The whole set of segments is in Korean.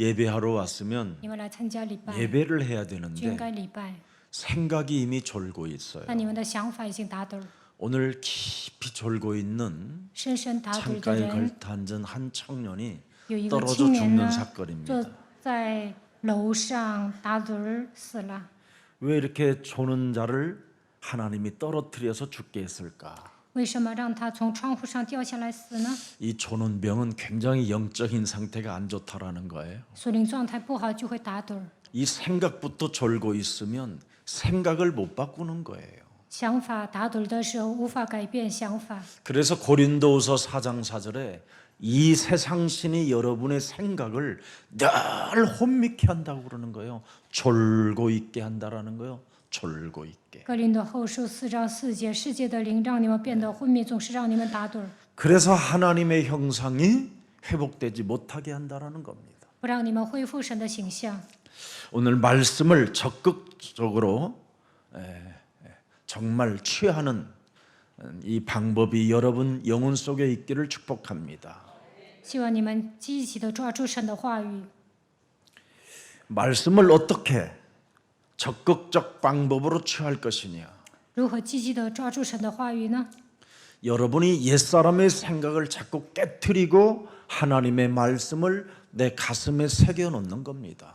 예배하러 왔으면 你们来参加礼拜， 예배를 해야 就应 되는데 该礼拜。 생각이 이미 졸고 있어요. 那你们的想法已经打盹儿， 오늘 깊이 졸고 있는 深深打盹儿的 창가에 人， 걸터앉은 한 청년이 有一个 떨어져 青年 죽는 呢，坐 사건입니다. 在楼上打盹儿死了。 왜 이렇게 조는 자를 하나님이 떨어뜨려서 죽게 했을까? 为什么让他从窗户上掉下来死呢？ 이 조는 병은 굉장히 영적인 상태가 안 좋다라는 거예요. 属灵状态不好就会打盹儿， 이 생각부터 졸고 있으면 생각을 못 바꾸는 거예요. 想法打盹儿的时候无法改变想法。 그래서 고린도후서 4장 4절에 이 세상신이 여러분의 생각을 늘 혼미케 한다고 그러는 거예요. 졸고 있게 한다라는 거예요. 졸고 있게. 格林多后书4章4节，世界的灵让你们变得昏迷，总是让你们打盹儿， 그래서 하나님의 형상이 회복되지 못하게 한다라는 겁니다. 不让你们恢复神的形象。 오늘 말씀을 적극적으로 정말 취하는 이 방법이 여러분 영혼 속에 있기를 축복합니다. 希望你们积极地抓住神的话语。 말씀을 어떻게 적극적 방법으로 취할 것이냐? 如何积极地抓住神的话语呢？ 여러분이 옛사람의 생각을 자꾸 깨트리고 하나님의 말씀을 내 가슴에 새겨 놓는 겁니다.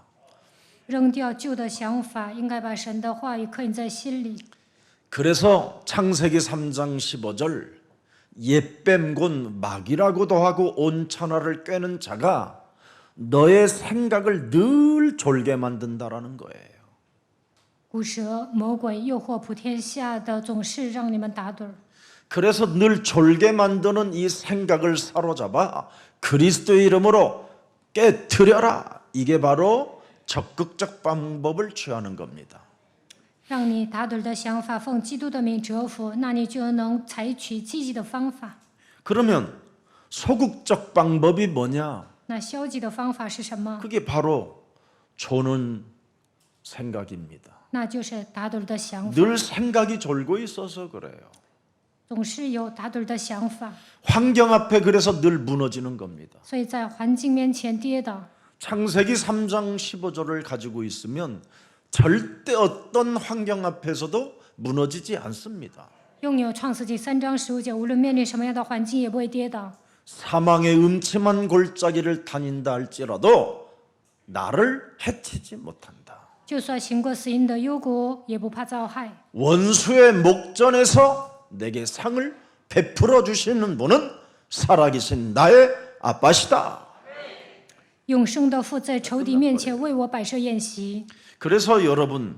扔掉旧的想法，应该把神的话语刻印在心里。 그래서 창세기 3장 15절 옛뱀 곧 마귀라고도 하고 온 천하를 꿰는 자가 너의 생각을 늘 졸게 만든다라는 거예요. 古蛇魔鬼诱惑普天下的，总是让你们打盹儿。 그래서 늘 졸게 만드는 이 생각을 사로잡아 그리스도의 이름으로 깨트려라. 이게 바로 적극적 방법을 취하는 겁니다. 让你打盹儿的想法奉基督的名折服，那你就能采取积极的方法。 그러면 소극적 방법이 뭐냐? 那消极的方法是什么？ 그게 바로 조는 생각입니다. 那就是打盹儿的想法， 늘 생각이 졸고 있어서 그래요. 总是有打盹儿的想法， 환경 앞에 그래서 늘 무너지는 겁니다. 所以在环境面前跌倒。 창세기 3장 15절을 가지고 있으면 절대 어떤 환경 앞에서도 무너지지 않습니다. 拥有创世纪3章15节，无论面临什么样的环境，也不会跌倒。 사망의 음침한 골짜기를 다닌다 할지라도 나를 해치지 못한다. 就算行过死荫的幽谷，也不怕遭害。 원수의 목전에서 내게 상을 베풀어 주시는 분은 살아계신 나의 아빠시다. 永生的父在仇敌面前为我摆设宴席。 그래서 여러분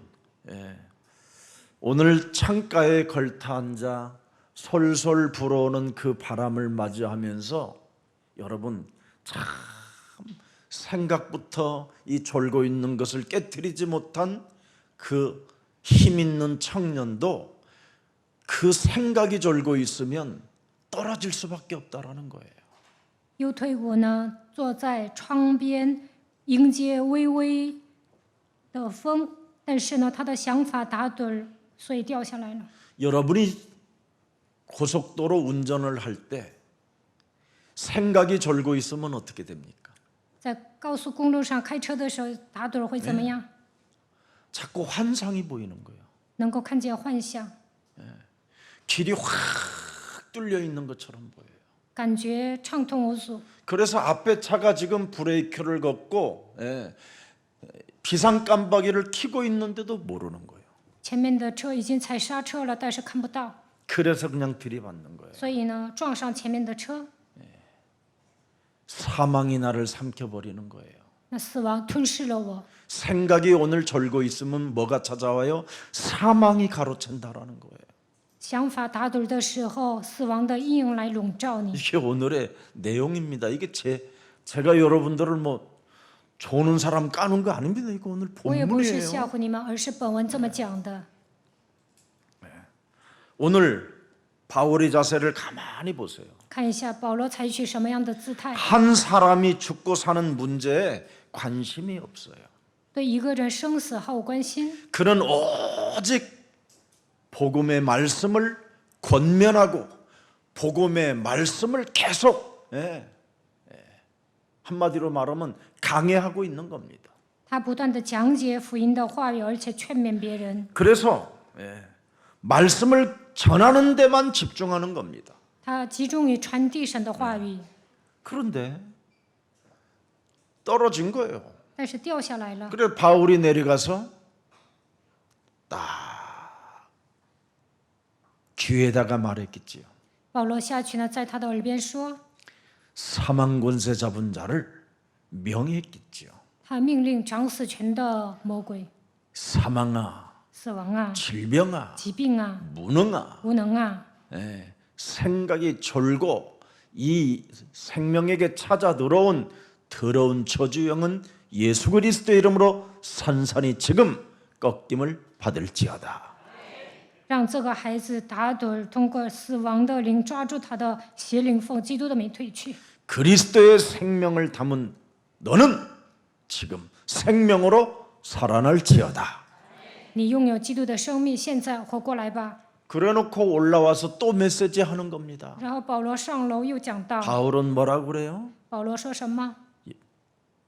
오늘 창가에 걸터 앉아 솔솔 불어오는 그 바람을 맞이하면서 여러분 참 생각부터 이 졸고 있는 것을 깨트리지 못한 그 힘 있는 청년도 그 생각이 졸고 있으면 떨어질 수밖에 없다라는 거예요. 右腿骨呢，坐在窗边迎接微微的风，但是呢，他的想法打盹儿，所以掉下来了。 여러분이 고속도로 운전을 할 때 생각이 졸고 있으면 어떻게 됩니까? 在高速公路上开车的时候打盹儿会怎么样？ 자꾸 환상이 보이는 거예요. 能够看见幻象， 길이 확 뚫려 있는 것처럼 보여요. 感觉畅通无阻。 그래서 앞에 차가 지금 브레이크를 걷고 비상 깜빡이를 켜고 있는데도 모르는 거예요. 前面的车已经踩刹车了，但是看不到， 그래서 그냥 들이받는 거예요. 所以呢，撞上前面的车， 사망이 나를 삼켜버리는 거예요. 那死亡吞噬了我。 생각이 오늘 졸고 있으면 뭐가 찾아와요? 사망이 가로챈다라는 거예요. 想法打盹儿的时候，死亡的阴影来笼罩你。 이게 오늘의 내용입니다. 이게 제가 여러분들을 뭐 조는 사람 까는 거 아닙니다. 이거 오늘 我也不是 본문이에요. 吓唬你们，而是本文这么讲的。 오늘 바울의 자세를 가만히 보세요. 看一下保罗采取什么样的姿态， 한 사람이 죽고 사는 문제에 관심이 없어요. 对一个人生死毫无关心， 그는 오직 복음의 말씀을 권면하고 복음의 말씀을 계속 한마디로 말하면 강해하고 있는 겁니다. 他不断的讲解福音的话语，而且劝勉别人。 그래서 말씀을 전하는 데만 집중하는 겁니다. 他集中于传递神的话语， 그런데 떨어진 거예요. 但是掉下来了。 그래서 바울이 내려가서 딱 귀에다가 말했겠지요. 保罗下去呢，在他的耳边说， 사망 권세 잡은 자를 명했겠지요. 他命令掌死权的魔鬼、 사망아, 死亡啊、 질병아, 疾病啊、 무능아, 无能啊， 생각이 졸고 이 생명에게 찾아 들어온 더러운 저주영은 예수 그리스도의 이름으로 산산이 지금 꺾임을 받을지어다. 让这个孩子打盹，通过死亡的灵抓住他的邪灵，奉基督的名退去。 그리스도의 생명을 담은 너는 지금 생명으로 살아날지어다. 你拥有基督的生命，现在活过来吧。 그래놓고 올라와서 또 메시지 하는 겁니다. 然后保罗上楼又讲道， 바울은 뭐라고 그래요? 保罗说什么？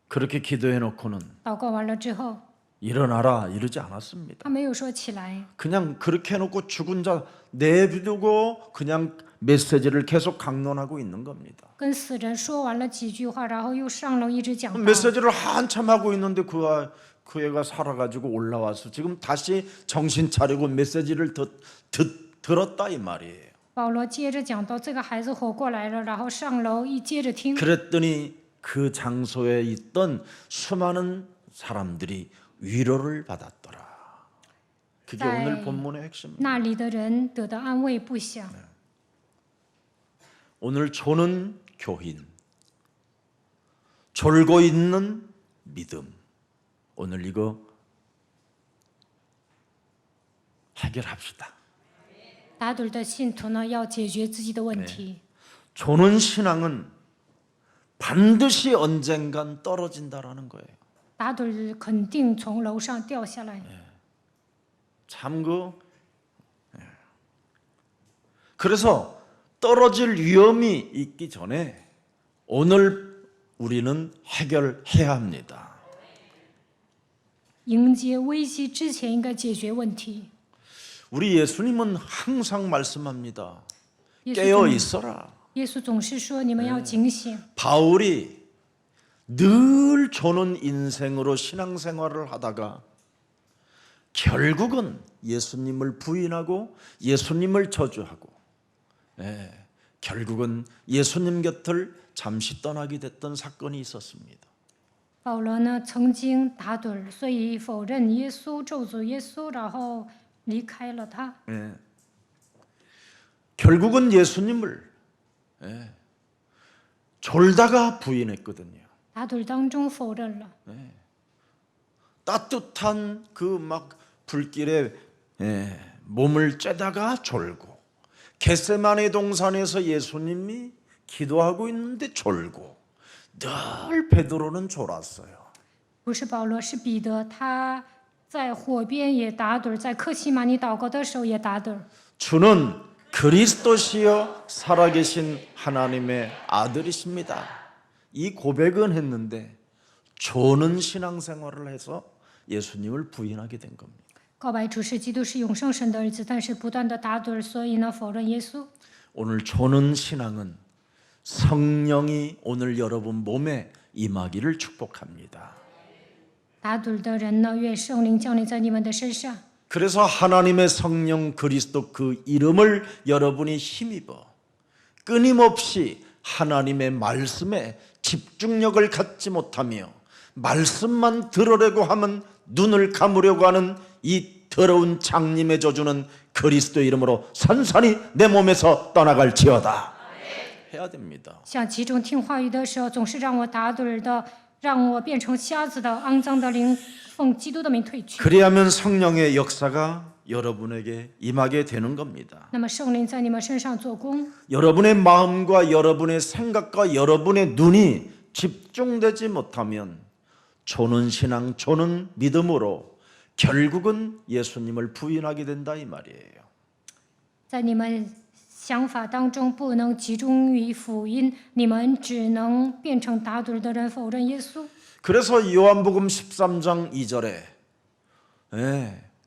그렇게 기도해놓고는 祷告完了之后， 일어나라 이러지 않았습니다. 他没有说起来， 그냥 그렇게 해놓고 죽은 자 내비두고 그냥 메시지를 계속 강론하고 있는 겁니다. 跟死人说完了几句话，然后又上楼一直讲道。 메시지를 한참 하고 있는데 그 애가 살아가지고 올라와서 지금 다시 정신 차리고 메시지를 들었다 이 말이에요. 保罗接着讲到，这个孩子活过来了，然后上楼一接着听。 그랬더니 그 장소에 있던 수많은 사람들이 위로를 받았더라. 그게 오늘 본문의 핵심입니다. 那里的人得到安慰不小。 오늘 조는 교인, 졸고 있는 믿음. 오늘 이거 해결합시다. 打盹的信徒呢，要解决自己的问题。 조는 신앙은 반드시 언젠간 떨어진다라는 거예요. 打盹肯定从楼上掉下来。 참 그래서 떨어질 위험이 있기 전에 오늘 우리는 해결해야 합니다. 迎接危机之前，应该解决问题。 우리 예수님은 항상 말씀합니다. 耶稣 깨어 总 있어라. 耶稣总是说，你们要警醒。 바울이 늘 조는 인생으로 신앙생활을 하다가 결국은 예수님을 부인하고 예수님을 저주하고 결국은 예수님 곁을 잠시 떠나게 됐던 사건이 있었습니다. 保罗呢，曾经打盹，所以否认耶稣，咒诅耶稣，然后离开了他。 결국은 예수님을 졸다가 부인했거든요. 打盹当中否认了。 따뜻한 그 막 불길에 몸을 쬐다가 졸고 겟세마네 동산에서 예수님이 기도하고 있는데 졸고 늘 베드로는 졸았어요. 不是保罗，是彼得，他在火边也打盹，在克西马尼祷告的时候也打盹。 주는 그리스도시여 살아계신 하나님의 아들이십니다. 이 고백은 했는데 조는 신앙생활을 해서 예수님을 부인하게 된 겁니다. 告白主是基督是永生神的儿子，但是不断的打盹，所以呢否认耶稣。 오늘 조는 신앙은 성령이 오늘 여러분 몸에 임하기를 축복합니다. 打盹的人呢，愿圣灵降临在你们的身上。 그래서 하나님의 성령 그리스도 그 이름을 여러분이 힘입어 끊임없이 하나님의 말씀에 집중력을 갖지 못하며 말씀만 들으려고 하면 눈을 감으려고 하는 이 더러운 장님의 저주는 그리스도의 이름으로 산산이 내 몸에서 떠나갈지어다. 해야 됩니다. 想集中听话语的时候，总是让我打盹的，让我变成瞎子的肮脏的灵，奉基督的名退去。 그래야면 성령의 역사가 여러분에게 임하게 되는 겁니다. 那么圣灵在你们身上做工， 여러분의 마음과 여러분의 생각과 여러분의 눈이 집중되지 못하면 조는 신앙, 조는 믿음으로 결국은 예수님을 부인하게 된다 이 말이에요. 在你们想法当中不能集中于福音，你们只能变成打盹的人，否认耶稣。 그래서 요한복음 13장 2절에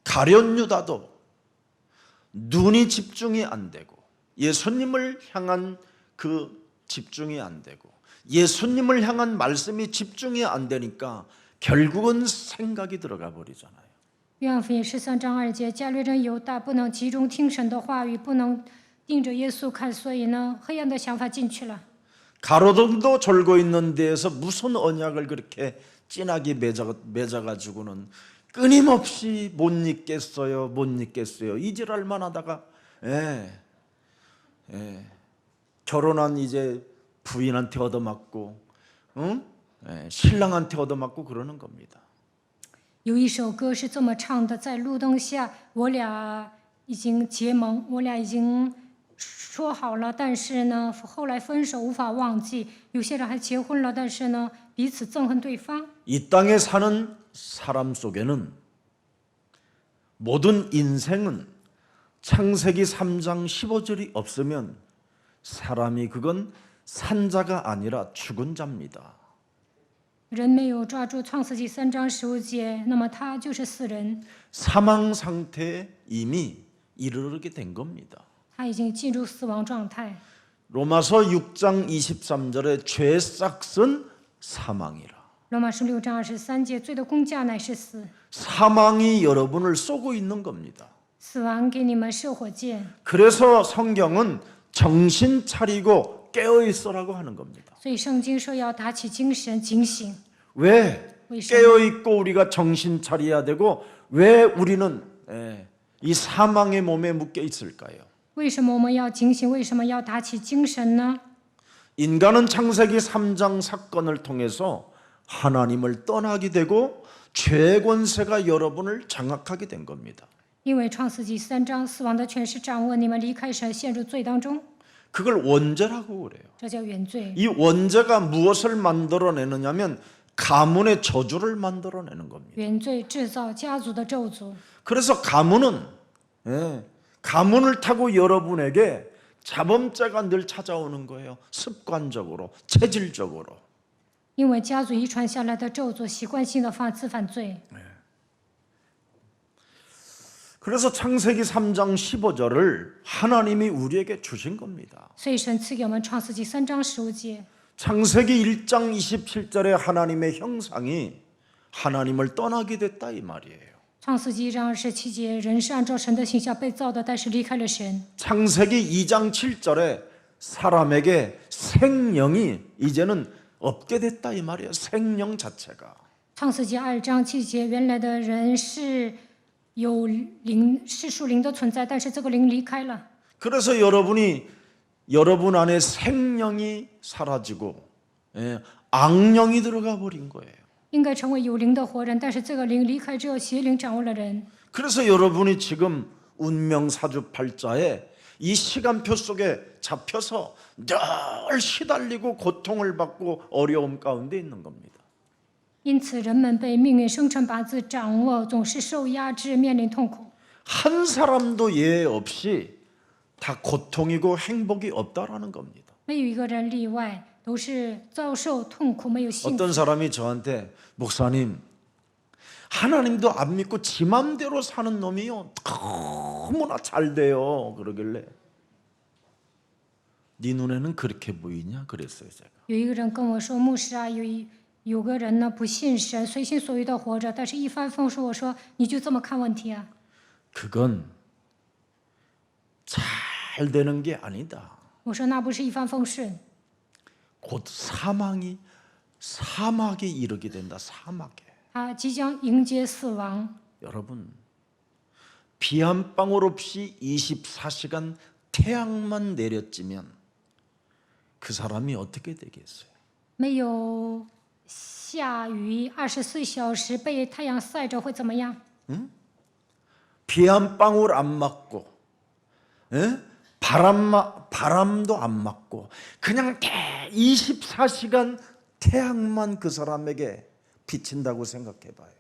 가룟 유다도 눈이 집중이 안 되고 예수님을 향한 그 집중이 안 되고 예수님을 향한 말씀이 집중이 안 되니까 결국은 생각이 들어가 버리잖아요. 约翰福音13章2节，加略人犹大不能集中听神的话语，不能盯着耶稣看，所以呢，黑暗的想法进去了。 가로등도 졸고 있는 데에서 무슨 언약을 그렇게 진하게 맺어가지고는 끊임없이 못 잊겠어요 이지랄만 하다가 결혼한 이제 부인한테 얻어맞고 신랑한테 얻어맞고 그러는 겁니다. 有一首歌是这么唱的，在路灯下，我俩已经结盟，我俩已经说好了，但是呢，后来分手无法忘记。有些人还结婚了，但是呢，彼此憎恨对方。 이 땅에 사는 사람 속에는 모든 인생은 창세기 3장 15절이 없으면 사람이 그건 산자가 아니라 죽은 자입니다. 人没有抓住创世纪3章15节，那么他就是死人， 사망 상태에 이미 이르게 된 겁니다. 他已经进入死亡状态。 로마서 6장 23절에 죄의 싹은 사망이라. 罗马书6章23节，罪的工价乃是死， 사망이 여러분을 쏘고 있는 겁니다. 死亡给你们射火箭。 그래서 성경은 정신 차리고 깨어 있어라고 하는 겁니다. 所以圣经说要打起精神，警醒。 왜 为什么？ 깨어 있고 우리가 정신 차려야 되고 왜 우리는 이 사망의 몸에 묶여 있을까요? 为什么我们要警醒？为什么要打起精神呢？ 인간은 창세기 3장 사건을 통해서 하나님을 떠나게 되고 죄의 권세가 여러분을 장악하게 된 겁니다. 因为创世纪3章，死亡的权势掌握你们，离开神，陷入罪当中， 그걸 원죄라고 그래요. 这叫原罪。 이 원죄가 무엇을 만들어내느냐면 가문의 저주를 만들어내는 겁니다. 原罪制造家族的咒诅， 그래서 가문은 가문을 타고 여러분에게 자범죄가 늘 찾아오는 거예요. 습관적으로, 체질적으로. 因为家族遗传下来的咒诅，习惯性的犯罪。 그래서 창세기 3장 15절을 하나님이 우리에게 주신 겁니다. 所以神赐给我们创世纪3章15节。 창세기 1장 27절에 하나님의 형상이 하나님을 떠나게 됐다 이 말이에요. 创世纪1章27节，人是按照神的形象被造的，但是离开了神。 창세기 2장 7절에 사람에게 생명이 이제는 없게 됐다 이 말이에요. 생명 자체가. 创世纪2章7节，原来的人是有灵，是属灵的存在，但是这个灵离开了。 그래서 여러분 안에 생명이 사라지고 악령이 들어가 버린 거예요. 应该成为有灵的活人，但是这个灵离开之后，邪灵掌握了人。 그래서 여러분이 지금 운명 사주팔자에 이 시간표 속에 잡혀서 늘 시달리고 고통을 받고 어려움 가운데 있는 겁니다. 因此，人们被命运生辰八字掌握，总是受压制，面临痛苦。 한 사람도 예외 없이 다 고통이고 행복이 없다라는 겁니다. 没有一个人例外，都是遭受痛苦，没有幸福。 어떤 사람이 저한테 목사님 하나님도 안 믿고 지 맘대로 사는 놈이요 너무나 잘 돼요 그러길래 네 눈에는 그렇게 보이냐 그랬어요 제가. 有一个人跟我说：“牧师啊，有个人呢不信神，随心所欲的活着，但是一帆风顺。”我说：“你就这么看问题啊？” 그건 잘 되는 게 아니다. 我说：“那不是一帆风顺， 곧 사막에 이르게 된다. 사막에. 他即将迎接死亡。 여러분 비 한 방울 없이 24시간 태양만 내렸지면 그 사람이 어떻게 되겠어요? 没有下雨24小时被太阳晒着会怎么样？ 비 한 방울 안 맞고 바람도 안 맞고 그냥 24시간 태양만 그 사람에게 비친다고 생각해 봐요.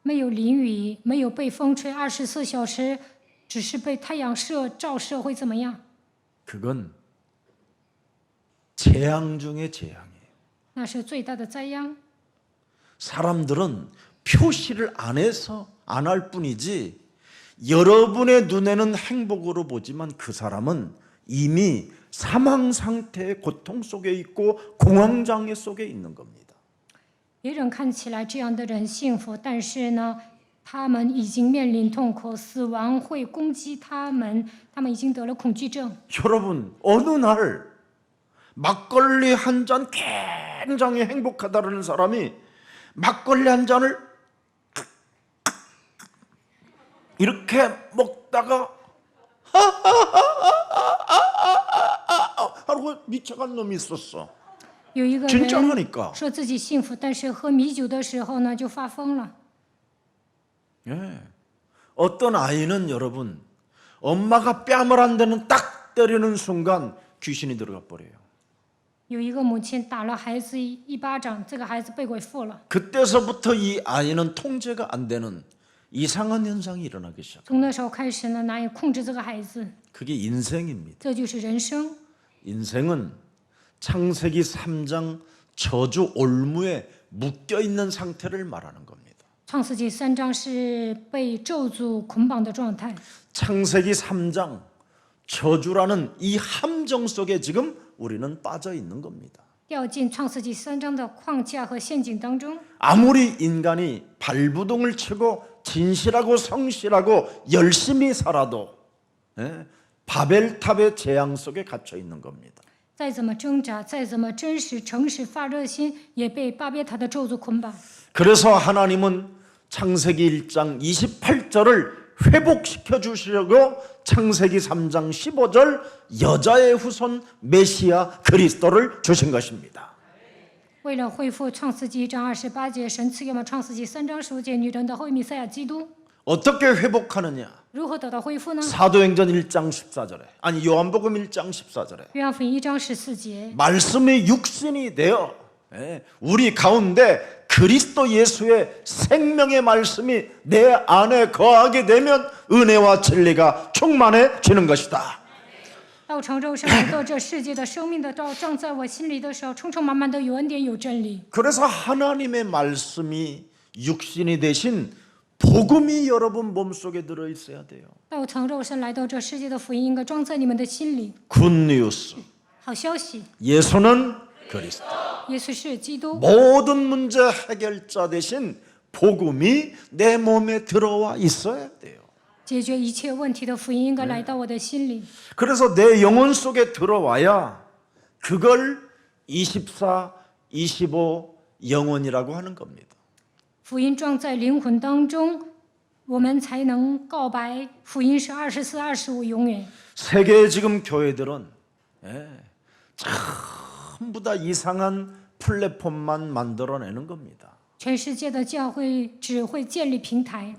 没有淋雨，没有被风吹24小时，只是被太阳照射会怎么样？ 그건 재앙 중의 재앙이에요. 那是最大的灾殃。 사람들은 표시를 안 해서 안 할 뿐이지 여러분의 눈에는 행복으로 보지만 그 사람은 이미 사망 상태의 고통 속에 있고 공황장애 속에 있는 겁니다. 别人看起来这样的人幸福，但是呢，他们已经面临痛苦，死亡会攻击他们，他们已经得了恐惧症。 여러분 어느 날 막걸리 한 잔 굉장히 행복하다는 사람이 막걸리 한 잔을 이렇게 먹다가 하고 미쳐간 놈이 있었어. 有一个 진짜라니까. 人说自己幸福，但是喝米酒的时候呢，就发疯了。 예. 어떤 아이는 여러분 엄마가 뺨을 한 대는 딱 때리는 순간 귀신이 들어가 버려요. 有一个母亲打了孩子一巴掌，这个孩子被鬼附了。 그때서부터 이 아이는 통제가 안 되는 이상한 현상이 일어나기 시작. 从那时候开始呢，难以控制这个孩子， 그게 인생입니다. 这就是人生。 인생은 창세기 3장 저주 올무에 묶여 있는 상태를 말하는 겁니다. 创世纪3章是被咒诅捆绑的状态。 창세기 3장 저주라는 이 함정 속에 지금 우리는 빠져 있는 겁니다. 掉进创世纪3章的框架和陷阱当中。 아무리 인간이 발부동을 치고 진실하고 성실하고 열심히 살아도 바벨탑의 재앙 속에 갇혀 있는 겁니다. 再怎么挣扎，再怎么真实、诚实、发热心，也被巴别塔的咒诅捆绑。 그래서 하나님은 창세기 1장 28절을 회복시켜 주시려고 창세기 3장 15절 여자의 후손 메시아 그리스도를 주신 것입니다. 为了恢复创世纪1章28节，神赐给我们创世纪3章15节女人的后裔弥赛亚基督。 어떻게 회복하느냐? 如何得到恢复呢？ 사도행전 1장 14절에 아니 요한복음 1장 14절에 约翰福音1章14节， 말씀이 육신이 되어 우리 가운데 그리스도 예수의 생명의 말씀이 내 안에 거하게 되면 은혜와 진리가 충만해지는 것이다. 道成肉身来到这世界的生命的道正在我心里的时候，充充满满的有恩典有真理。 그래서 하나님의 말씀이 육신이 되신 복음이 여러분 몸속에 들어 있어야 돼요. 道成肉身来到这世界的福音应该装在你们的心里。 굿뉴스. 好消息， 예수는 그리스도. 耶稣是基督， 모든 문제 해결자 대신 복음이 내 몸에 들어와 있어야 돼요. 解决一切问题的福音应该来到我的心里。 그래서 내 영혼 속에 들어와야 그걸 24, 25 영혼이라고 하는 겁니다. 福音装在灵魂当中，我们才能告白福音是24、25永远。 세계의 지금 교회들은 전부 다 이상한 플랫폼만 만들어내는 겁니다. 全世界的教会只会建立平台，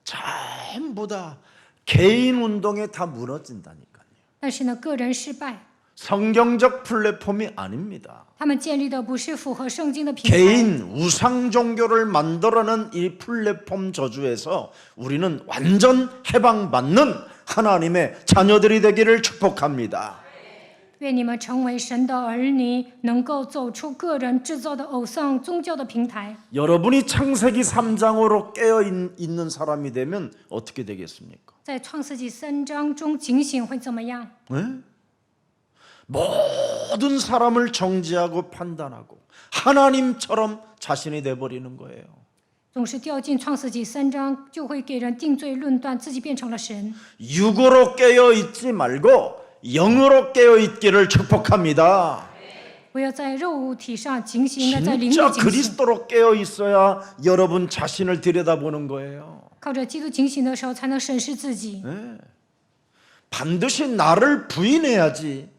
전부 다 개인 운동에 다 무너진다니까요. 但是呢，个人失败， 성경적 플랫폼이 아닙니다. 他们建立的不是符合圣经的平台。 개인 우상 종교를 만들어낸 이 플랫폼 저주에서 우리는 완전 해방받는 하나님의 자녀들이 되기를 축복합니다. 愿你们成为神的儿女，能够走出个人制造的偶像宗教的平台。 여러분이 창세기 3장으로 깨어 있는 사람이 되면 어떻게 되겠습니까? 在创世纪3章中警醒会怎么样？ 모든 사람을 정지하고 판단하고 하나님처럼 자신이 돼버리는 거예요. 总是掉进创世纪3章，就会给人定罪论断，自己变成了神。 육으로 깨어 있지 말고 영으로 깨어 있기를 축복합니다. 不要在肉体上警醒，应该在灵里 진짜 警醒。 그리스도로 깨어 있어야 여러분 자신을 들여다보는 거예요. 靠着基督警醒的时候，才能审视自己。 반드시 나를 부인해야지.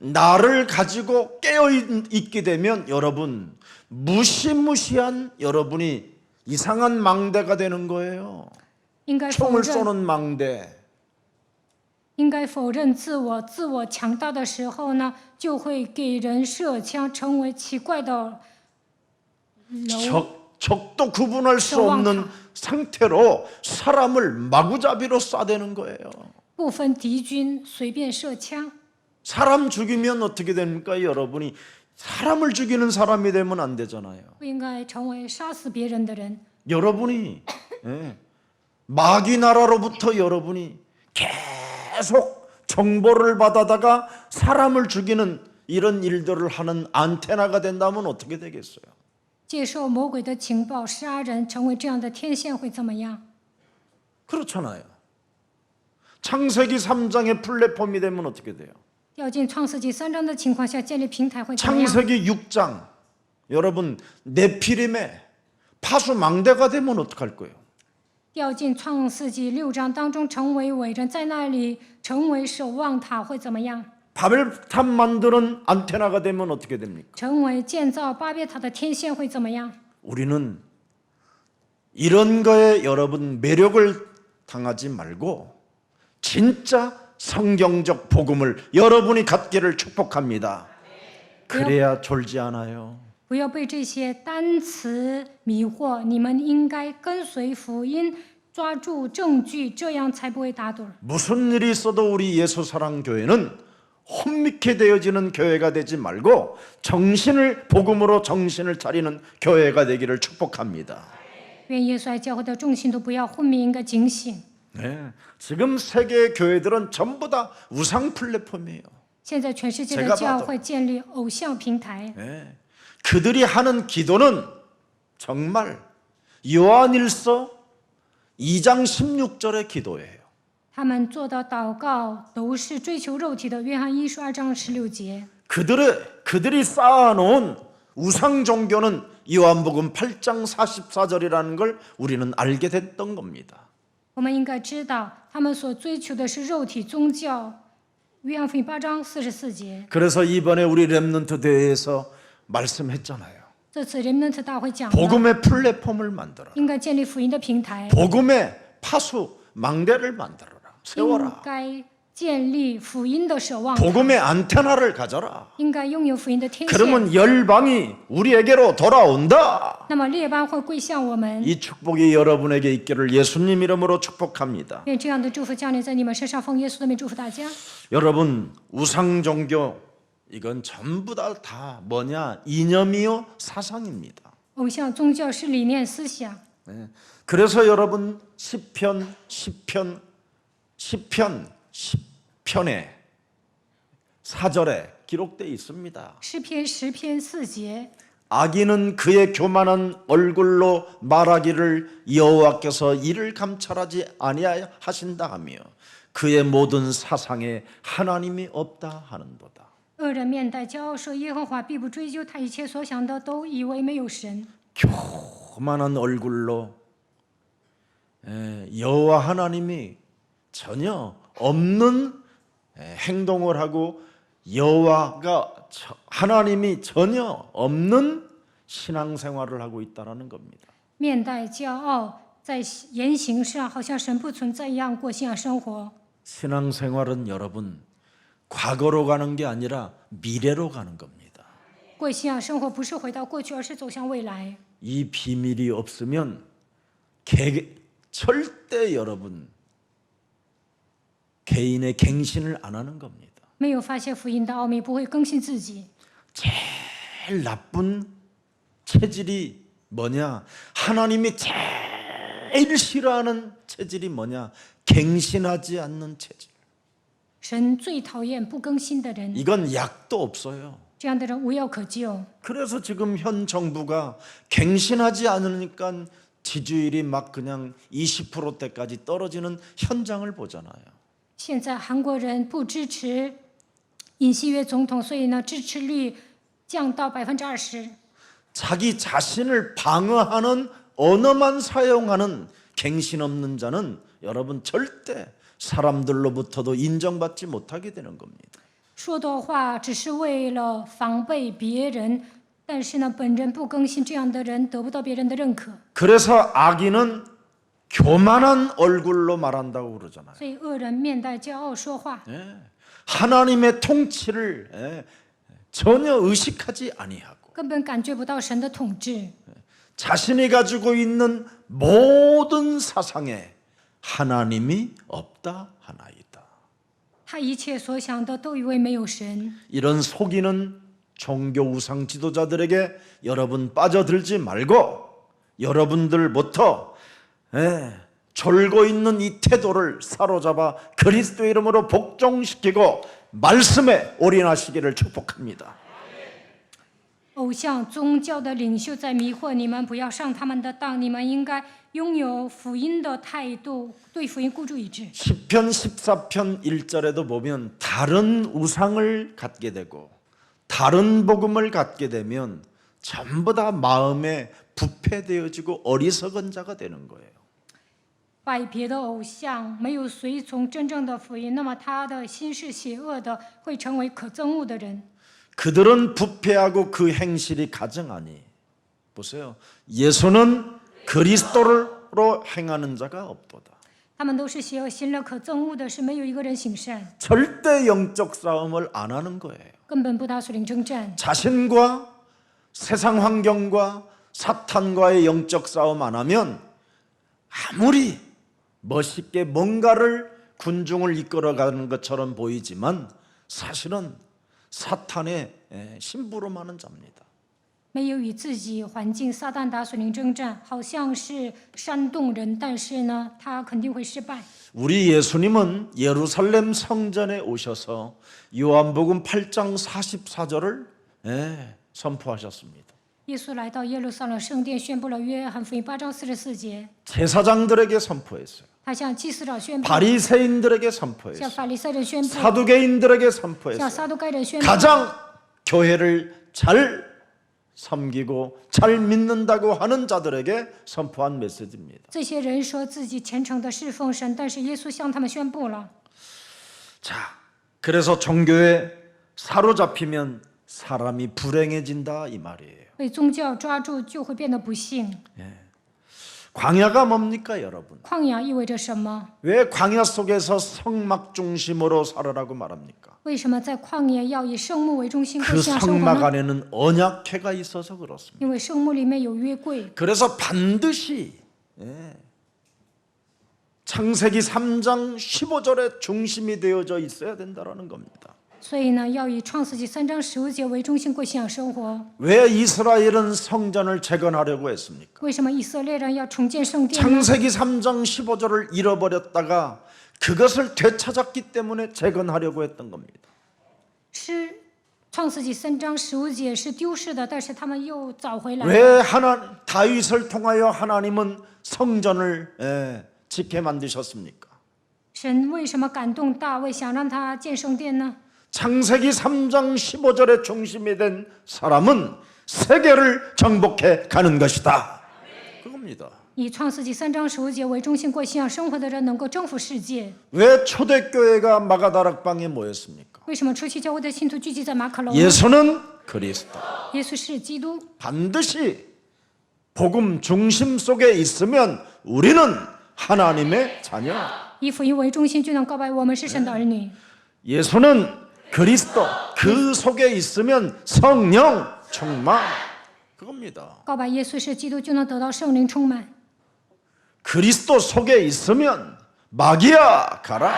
나를 가지고 깨어 있게 되면 여러분 무시무시한 여러분이 이상한 망대가 되는 거예요. 应该否 총을 认， 쏘는 망대. 应该否认自我，自我强大的时候呢，就会给人射枪，成为奇怪的楼。 적도 구분할 수 없는 상태로 사람을 마구잡이로 쏴대는 거예요. 不分敌军，随便射枪。 사람 죽이면 어떻게 됩니까? 여러분이 사람을 죽이는 사람이 되면 안 되잖아요. 不应该成为杀死别人的人。 여러분이 마귀 나라로부터 여러분이 계속 정보를 받아다가 사람을 죽이는 이런 일들을 하는 안테나가 된다면 어떻게 되겠어요? 接受魔鬼的情报杀人，成为这样的天线会怎么样？ 그렇잖아요. 창세기 3장의 플랫폼이 되면 어떻게 돼요? 掉进创世纪3章的情况下，建立平台会怎么样？ 창세기 6장 여러분 네피림의 파수망대가 되면 어떡할 거예요? 掉进创世纪6章当中，成为伟人，在那里成为守望塔会怎么样？ 바벨탑 만드는 안테나가 되면 어떻게 됩니까? 成为建造巴别塔的天线会怎么样？ 우리는 이런 거에 여러분 매력을 당하지 말고 진짜 성경적 복음을 여러분이 갖기를 축복합니다. 그래야 졸지 않아요. 不要被这些单词迷惑，你们应该跟随福音，抓住证据，这样才不会打盹。 무슨 일이 있어도 우리 예수사랑교회는 혼미케 되어지는 교회가 되지 말고 정신을 복음으로 정신을 차리는 교회가 되기를 축복합니다. 愿耶稣爱教会的众信徒不要昏迷，应该警醒。 네, 지금 세계의 교회들은 전부 다 우상 플랫폼이에요. 现在全世界的 제가 教 봐도 会建立偶像平台， 네, 그들이 하는 기도는 정말 요한일서 2장 16절의 기도예요. 他们做的祷告都是追求肉体的。约翰一书2章16节， 그들이 쌓아놓은 우상 종교는 요한복음 8장 44절이라는 걸 우리는 알게 됐던 겁니다. 我们应该知道，他们所追求的是肉体宗教。约翰福音8章44节。 그래서 이번에 우리 렘넌트 대회에서 말씀했잖아요. 这次人们特大会讲了， 복음의 플랫폼을 만들어라. 应该建立福音的平台， 복음의 파수 망대를 만들어라. 应 세워라. 该建立福音的守望塔， 복음의 안테나를 가져라. 应该拥有福音的天线。 그러면 열방이 우리에게로 돌아온다. 那么列邦会归向我们。 이 축복이 여러분에게 있기를 예수님 이름으로 축복합니다. 愿这样的祝福降临在你们身上，奉耶稣的名祝福大家。 여러분 우상 종교 이건 전부 다 뭐냐? 이념이요 사상입니다. 偶像宗教是理念思想， 그래서 여러분 시편 10편에 4절에 기록되어 있습니다. 诗篇10篇4节， 악인은 그의 교만한 얼굴로 말하기를 여호와께서 이를 감찰하지 아니하신다 하며 그의 모든 사상에 하나님이 없다 하는도다. 恶人面带骄傲说：“耶和华必不追究他一切所想的，都以为没有神。 교만한 얼굴로 여호와 하나님이 전혀 없는 행동을 하고 여호와가 하나님이 전혀 없는 신앙생활을 하고 있다라는 겁니다. 面带骄傲，在言行上好像神不存在一样过信仰生活。 신앙생활은 여러분 과거로 가는 게 아니라 미래로 가는 겁니다. 过信仰生活不是回到过去，而是走向未来。 이 비밀이 없으면 절대 여러분 개인의 갱신을 안 하는 겁니다. 没有发现福音的奥秘，不会更新自己。 제일 나쁜 체질이 뭐냐? 하나님이 제일 싫어하는 체질이 뭐냐? 갱신하지 않는 체질. 神最讨厌不更新的人， 이건 약도 없어요. 这样的人无药可救。 그래서 지금 현 정부가 갱신하지 않으니까 지지율이 막 그냥 20%대까지 떨어지는 현장을 보잖아요. 现在韩国人不支持尹锡悦总统，所以呢，支持率降到20%。 자기 자신을 방어하는 언어만 사용하는 갱신 없는 자는 여러분 절대 사람들로부터도 인정받지 못하게 되는 겁니다. 说的话只是为了防备别人，但是呢，本人不更新，这样的人得不到别人的认可。 그래서 악인은 교만한 얼굴로 말한다고 그러잖아요. 所以恶人面带骄傲说话， 하나님의 통치를 전혀 의식하지 아니하고 根本感觉不到神的统治。 자신이 가지고 있는 모든 사상에 하나님이 없다 하나이다. 他一切所想的都以为没有神。 이런 속이는 종교 우상 지도자들에게 여러분 빠져들지 말고 여러분들부터 졸고 있는 이 태도를 사로잡아 그리스도의 이름으로 복종시키고 말씀에 올인하시기를 축복합니다. 偶像宗教的领袖在迷惑你们，不要上他们的当。你们应该拥有福音的态度，对福音孤注一掷。 10편 14편 1절에도 보면 다른 우상을 갖게 되고 다른 복음을 갖게 되면 전부 다 마음에 부패되어지고 어리석은 자가 되는 거예요. 拜别的偶像，没有随从真正的福音，那么他的心是邪恶的，会成为可憎恶的人。 그들은 부패하고 그 행실이 가증하니 보세요. 예수는 그리스도로 행하는 자가 없도다. 他们都是邪恶，行了可憎恶的事，没有一个人行善， 절대 영적 싸움을 안 하는 거예요. 根本不打属灵征战。 자신과 세상 환경과 사탄과의 영적 싸움 안 하면 아무리 멋있게 뭔가를 군중을 이끌어가는 것처럼 보이지만 사실은 사탄의 심부름하는 자입니다. 没有与自己环境撒旦打属灵征战，好像是煽动人，但是呢，他肯定会失败。 우리 예수님은 예루살렘 성전에 오셔서 요한복음 8장 44절을 선포하셨습니다. 耶稣来到耶路撒冷圣殿，宣布了约翰福音8章44节。 제사장들에게 선포했어요. 他向祭司长宣布， 바리새인들에게 向 선포했어요. 法利赛人宣布， 사두개인들에게 向 선포했어요. 撒都该人宣布。 가장 교회를 잘 섬기고 잘 믿는다고 하는 자들에게 선포한 메시지입니다. 这些人说自己虔诚的侍奉神，但是耶稣向他们宣布了。 자, 그래서 종교에 사로잡히면 사람이 불행해진다 이 말이에요. 被宗教抓住就会变得不幸。 광야가 뭡니까, 여러분? 旷野意味着什么？ 왜 광야 속에서 성막 중심으로 살으라고 말합니까? 为什么在旷野要以圣幕为中心过 그 信仰生活 성막 呢？ 안에는 언약궤가 있어서 그렇습니다. 因为圣幕里面有约柜， 그래서 반드시 창세기 3장 15절에 중심이 되어져 있어야 된다는 겁니다. 所以呢，要以创世纪3章15节为中心过信仰生活。 왜 이스라엘은 성전을 재건하려고 했습니까? 为什么以色列人要重建圣殿呢？ 창세기 3장 15절을 잃어버렸다가 그것을 되찾았기 때문에 재건하려고 했던 겁니다. 是创世纪3章15节是丢失的，但是他们又找回来了。 왜 다윗을 통하여 하나님은 성전을 짓게 만드셨습니까? 神为什么感动大卫，想让他建圣殿呢？ 창세기 3장 15절의 중심이 된 사람은 세계를 정복해 가는 것이다. 그겁니다. 以创世纪3章15节为中心过信仰生活的人能够征服世界。 왜 초대교회가 마가다락방에 모였습니까? 为什么初期教会的信徒聚集在马可楼呢？ 예수는 그리스도. 耶稣是基督， 반드시 복음 중심 속에 있으면 우리는 하나님의 자녀. 以福音为中心，就能告白我们是神的儿女。 예수는 그리스도. 그 속에 있으면 성령 충만. 그겁니다. 告白耶稣是基督，就能得到圣灵充满。 그리스도 속에 있으면 마귀야 가라.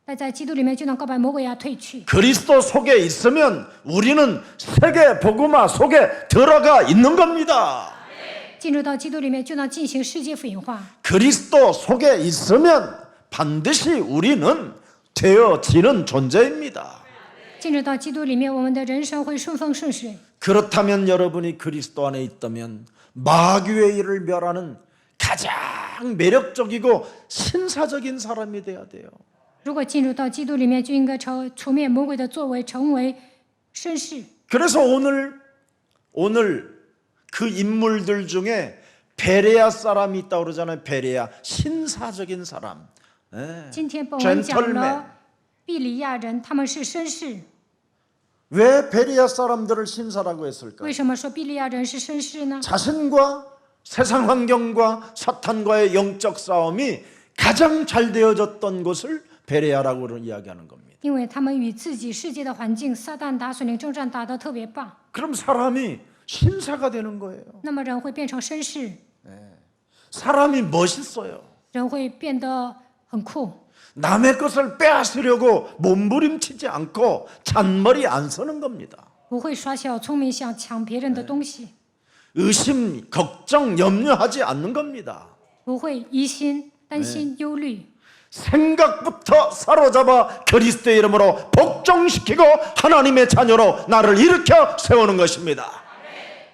待在基督里面，就能告白魔鬼啊退去。 그리스도 속에 있으면 우리는 세계 복음화 속에 들어가 있는 겁니다. 进入到基督里面，就能进行世界福音化。 그리스도 속에 있으면 반드시 우리는 되어지는 존재입니다. 进入到基督里面，我们的人生会顺风顺水。 그렇다면 여러분이 그리스도 안에 있다면 마귀의 일을 멸하는 가장 매력적이고 신사적인 사람이 돼야 돼요. 如果进入到基督里面，就应该除灭魔鬼的作为，成为绅士。 그래서 오늘 그 인물들 중에 베레아 사람이 있다고 그러잖아요. 베레아 신사적인 사람. 今天本文讲了比利亚人，他们是绅士。 왜 베레아 사람들을 신사라고 为 했을까요? 什么说比利亚人是绅士呢？ 자신과 세상 환경과 사탄과의 영적 싸움이 가장 잘 되어졌던 곳을 베레아라고 이야기하는 겁니다. 因为他们与自己世界的环境撒旦打属灵征战打得特别棒， 그럼 사람이 신사가 되는 거예요. 那么人会变成绅士， 사람이 멋있어요. 人会变得很酷。 남의 것을 빼앗으려고 몸부림치지 않고 잔머리 안 서는 겁니다. 不会耍小聪明想抢别人的东西， 의심, 걱정, 염려하지 않는 겁니다. 不会疑心、担心、忧虑。 생각부터 사로잡아 그리스도의 이름으로 복종시키고 하나님의 자녀로 나를 일으켜 세우는 것입니다.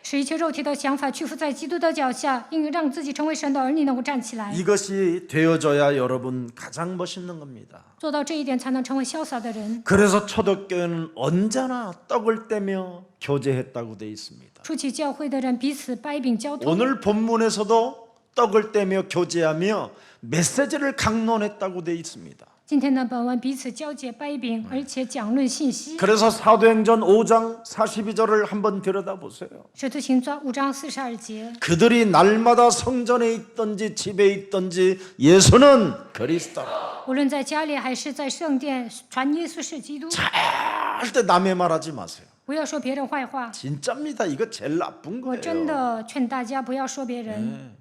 使一切肉体的想法屈服在基督的脚下，应让自己成为神的儿女，能够站起来。 이것이 되어져야 여러분 가장 멋있는 겁니다. 做到这一点，才能成为潇洒的人。 그래서 초대교회는 언제나 떡을 떼며 교제했다고 되어 있습니다. 初期教会的人彼此掰饼交通。 오늘 본문에서도 떡을 떼며 교제하며 메시지를 강론했다고 되어 있습니다. 今天的本文彼此交接掰饼，而且讲论信息。 그래서 사도행전 5장 42절을 한번 들여다보세요. 使徒行传5章42节， 그들이 날마다 성전에 있든지 집에 있든지 예수는 그리스도라. 无论在家里还是在圣殿，传耶稣是基督， 절대 남의 말하지 마세요. 不要说别人坏话。 진짜입니다. 이거 제일 나쁜 我真 거예요. 的劝大家不要说别人。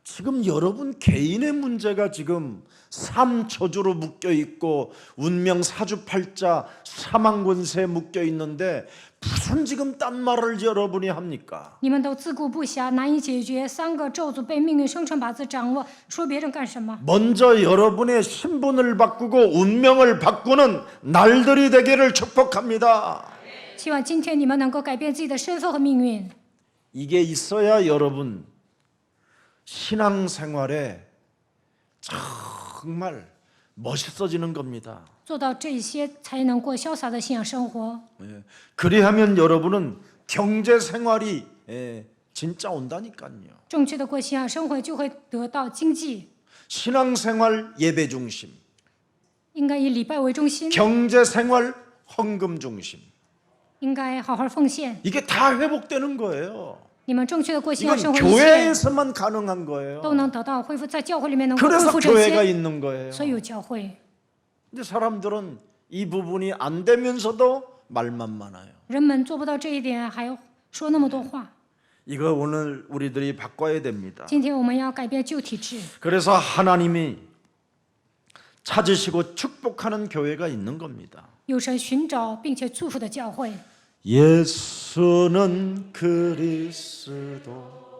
지금 여러분 개인의 문제가 지금 삼초주로 묶여 있고 운명 사주팔자 사망권세에 묶여 있는데 무슨 지금 딴 말을 여러분이 합니까? 你们都自顾不暇，难以解决3个咒诅被命运生辰八字掌握，说别人干什么？ 먼저 여러분의 신분을 바꾸고 운명을 바꾸는 날들이 되기를 축복합니다. 希望今天你们能够改变自己的身份和命运。 이게 있어야 여러분 신앙생활에 정말 멋있어지는 겁니다. 做到这些，才能过潇洒的信仰生活。 예. 그리하면 여러분은 경제생활이 진짜 온다니까요. 正确的过信仰生活，就会得到经济。 신앙생활 예배 중심, 应该以礼拜为中心， 경제생활 헌금 중심. 应该好好奉献。 이게 다 회복되는 거예요. 你们正确的过信仰 이건 生活，一切 교회에서만 가능한 거예요. 都能得到恢复，在教会里面能够恢 그래서 复这 교회가 些， 있는 거예요. 所以有教会。 근데 사람들은 이 부분이 안 되면서도 말만 많아요. 人们做不到这一点，还说那么多话。 이거 오늘 우리들이 바꿔야 됩니다. 今天我们要改变旧体制， 그래서 하나님이 찾으시고 축복하는 교회가 있는 겁니다. 有神寻找并且祝福的教会。 예수는 그리스도.